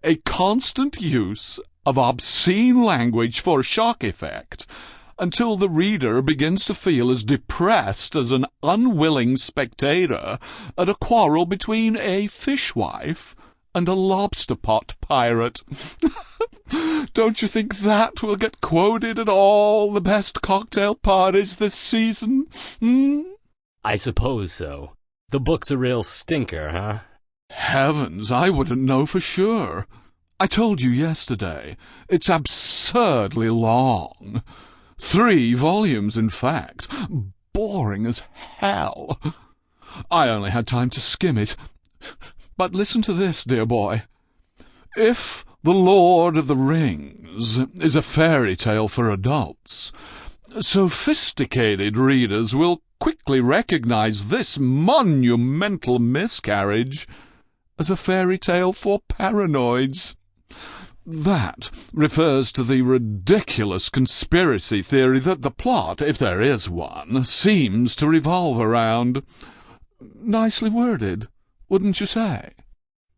a constant use of obscene language for shock effect, until the reader begins to feel as depressed as an unwilling spectator at a quarrel between a fishwife and a lobster pot pirate. Don't you think that will get quoted at all the best cocktail parties this season? I suppose so. The book's a real stinker, huh? Heavens, I wouldn't know for sure. I told you yesterday, it's absurdly long. 3 volumes, in fact. Boring as hell. I only had time to skim it. But listen to this, dear boy. If The Lord of the Rings is a fairy tale for adults, sophisticated readers will quickly recognize this monumental miscarriage as a fairy tale for paranoids. That refers to the ridiculous conspiracy theory that the plot, if there is one, seems to revolve around. Nicely worded, wouldn't you say?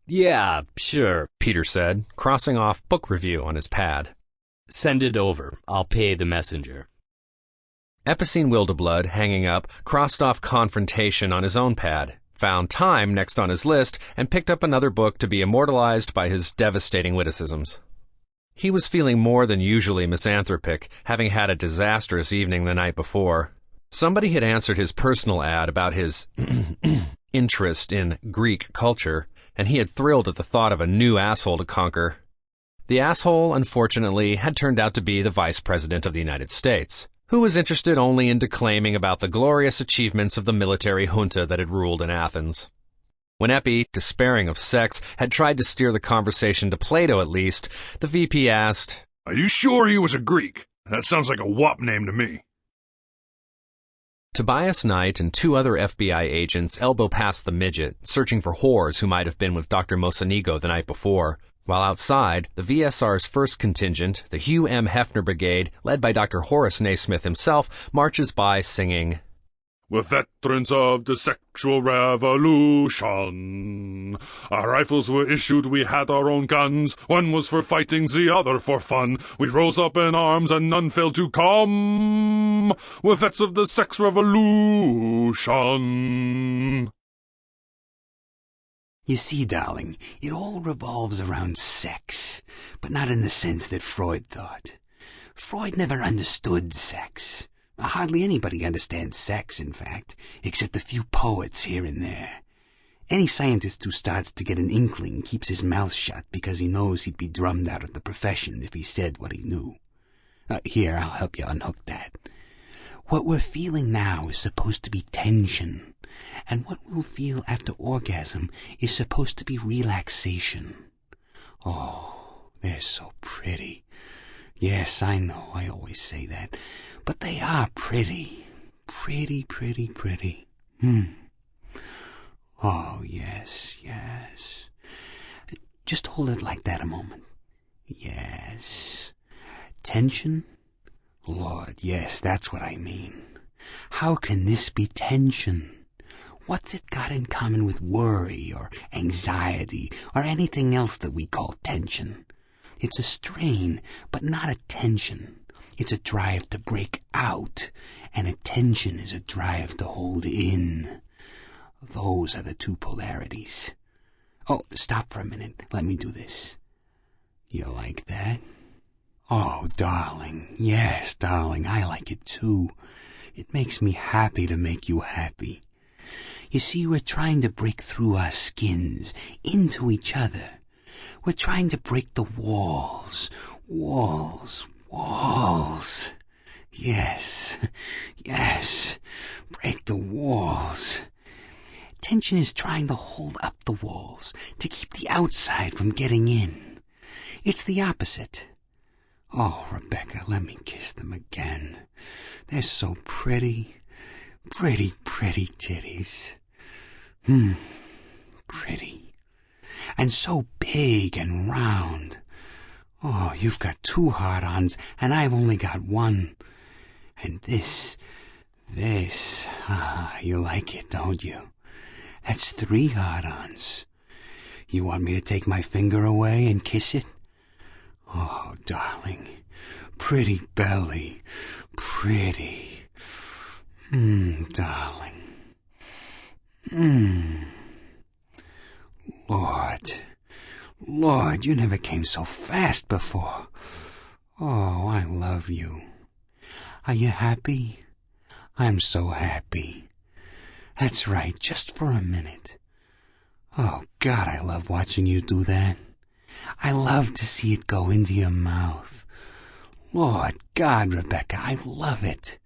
Yeah, sure, Peter said, crossing off book review on his pad. Send it over. I'll pay the messenger. Epicene Wildeblood, hanging up, crossed off confrontation on his own pad, found time next on his list, and picked up another book to be immortalized by his devastating witticisms. He was feeling more than usually misanthropic, having had a disastrous evening the night before. Somebody had answered his personal ad about his interest in Greek culture, and he had thrilled at the thought of a new asshole to conquer. The asshole, unfortunately, had turned out to be the Vice President of the United States, who was interested only in declaiming about the glorious achievements of the military junta that had ruled in Athens. When Epi, despairing of sex, had tried to steer the conversation to Plato at least, the VP asked, "Are you sure he was a Greek? That sounds like a WAP name to me." Tobias Knight and 2 other FBI agents elbow past the midget, searching for whores who might have been with Dr. Mosanigo the night before, while outside, the VSR's first contingent, the Hugh M. Hefner Brigade, led by Dr. Horace Naismith himself, marches by singing, "We're veterans of the sexual revolution. Our rifles were issued, we had our own guns. One was for fighting, the other for fun. We rose up in arms and none failed to come. We're vets of the sex revolution." You see, darling, it all revolves around sex, but not in the sense that Freud thought. Freud never understood sex. Hardly anybody understands sex, in fact, except a few poets here and there. Any scientist who starts to get an inkling keeps his mouth shut because he knows he'd be drummed out of the profession if he said what he knew. Here, I'll help you unhook that. What we're feeling now is supposed to be tension, and what we'll feel after orgasm is supposed to be relaxation. Oh, they're so pretty. Yes, I know, I always say that, but they are pretty. Pretty, pretty, pretty. Oh, yes, yes. Just hold it like that a moment. Yes. Tension? Lord, yes, that's what I mean. How can this be tension? What's it got in common with worry or anxiety or anything else that we call tension? It's a strain, but not a tension. It's a drive to break out, and a tension is a drive to hold in. Those are the 2 polarities. Oh, stop for a minute. Let me do this. You like that? Oh, darling. Yes, darling, I like it too. It makes me happy to make you happy. You see, we're trying to break through our skins into each other. We're trying to break the walls. Walls. Yes, yes. Break the walls. Tension is trying to hold up the walls, to keep the outside from getting in. It's the opposite. Oh, Rebecca, let me kiss them again. They're so pretty. Pretty, pretty titties. Pretty. And so big and round. Oh, you've got 2 hard-ons, and I've only got 1. And this, you like it, don't you? That's 3 hard-ons. You want me to take my finger away and kiss it? Oh, darling. Pretty belly. Pretty. Darling. Lord, you never came so fast before. Oh, I love you. Are you happy? I'm so happy. That's right, just for a minute. Oh, God, I love watching you do that. I love to see it go into your mouth. Lord God, Rebecca, I love it.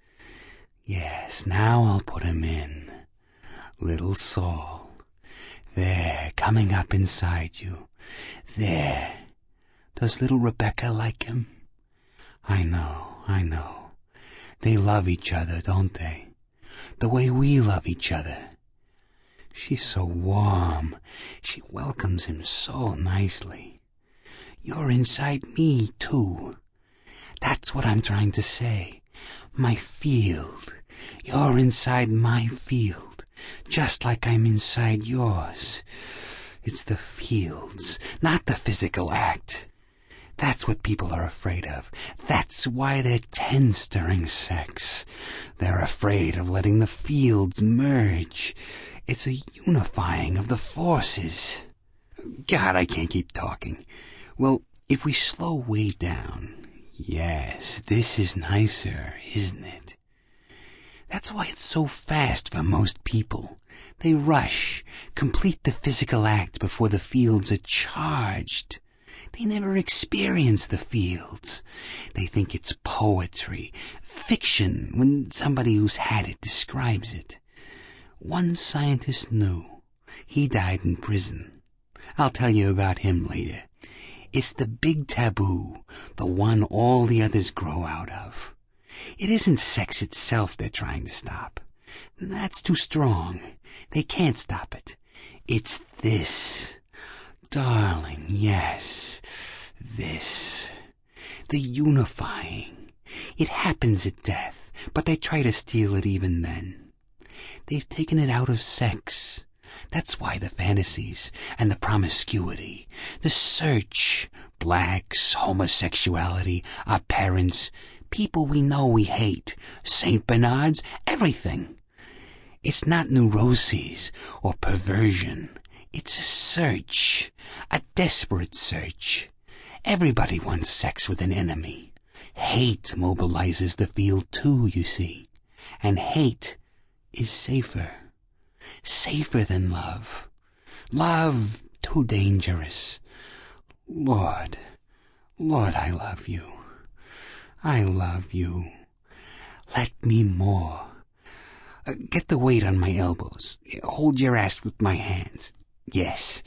Yes, now I'll put him in. Little Saul. There, coming up inside you. There. Does little Rebecca like him? I know. They love each other, don't they? The way we love each other. She's so warm. She welcomes him so nicely. You're inside me, too. That's what I'm trying to say. My field. You're inside my field, just like I'm inside yours. It's the fields, not the physical act. That's what people are afraid of. That's why they're tense during sex. They're afraid of letting the fields merge. It's a unifying of the forces. God, I can't keep talking. Well, if we slow way down, yes, this is nicer, isn't it? That's why it's so fast for most people. They rush, complete the physical act before the fields are charged. They never experience the fields. They think it's poetry, fiction, when somebody who's had it describes it. One scientist knew. He died in prison. I'll tell you about him later. It's the big taboo, the one all the others grow out of. It isn't sex itself they're trying to stop. That's too strong. They can't stop it. It's this. Darling, yes. This. The unifying. It happens at death, but they try to steal it even then. They've taken it out of sex. That's why the fantasies and the promiscuity, the search, blacks, homosexuality, our parents, people we know we hate, Saint Bernards, everything. It's not neuroses or perversion. It's a search, a desperate search. Everybody wants sex with an enemy. Hate mobilizes the field too, you see. And hate is safer. Safer than love. Love, too dangerous. Lord, I love you. I love you. Let me more. Get the weight on my elbows. Hold your ass with my hands. Yes.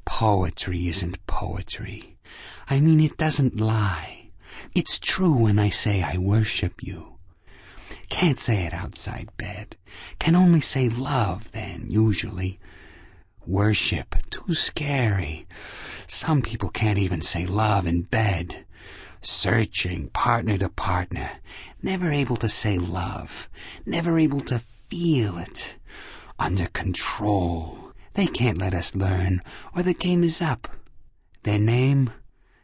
Poetry isn't poetry. I mean, it doesn't lie. It's true when I say I worship you. Can't say it outside bed. Can only say love then, usually. Worship, too scary. Some people can't even say love in bed. Searching partner to partner. Never able to say love. Never able to feel it. Under control. They can't let us learn, or the game is up. Their name?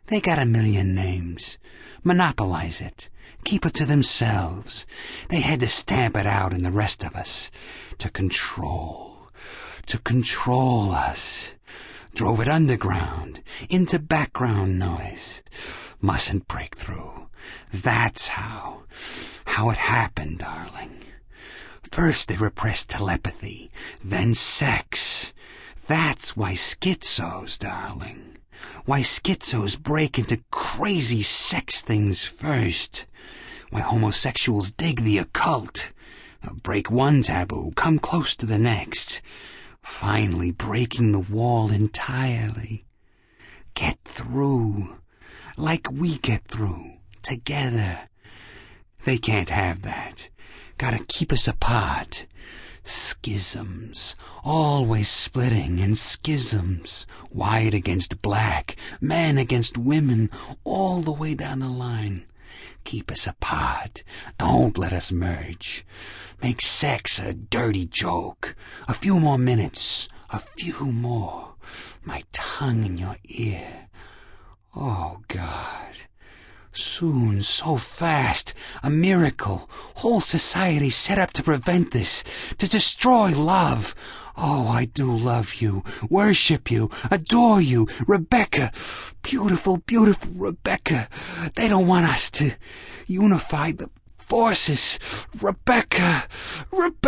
They got a million names. Monopolize it. Keep it to themselves. They had to stamp it out in the rest of us. To control. To control us. Drove it underground, into background noise. Mustn't break through. That's how it happened, darling. First they repressed telepathy, then sex. That's why schizos, darling. Why schizos break into crazy sex things first. Why homosexuals dig the occult. Break one taboo, come close to the next. Finally breaking the wall entirely. Get through. Like we get through. Together. They can't have that. Gotta keep us apart. Schisms. Always splitting in schisms. White against black. Men against women. All the way down the line. Keep us apart. Don't let us merge. Make sex a dirty joke. A few more minutes. A few more. my tongue in your ear. Oh, God. Soon, so fast, a miracle. Whole society set up to prevent this, to destroy love. Oh, I do love you, worship you, adore you, Rebecca. Beautiful, beautiful Rebecca. They don't want us to unify the forces. Rebecca, Rebecca.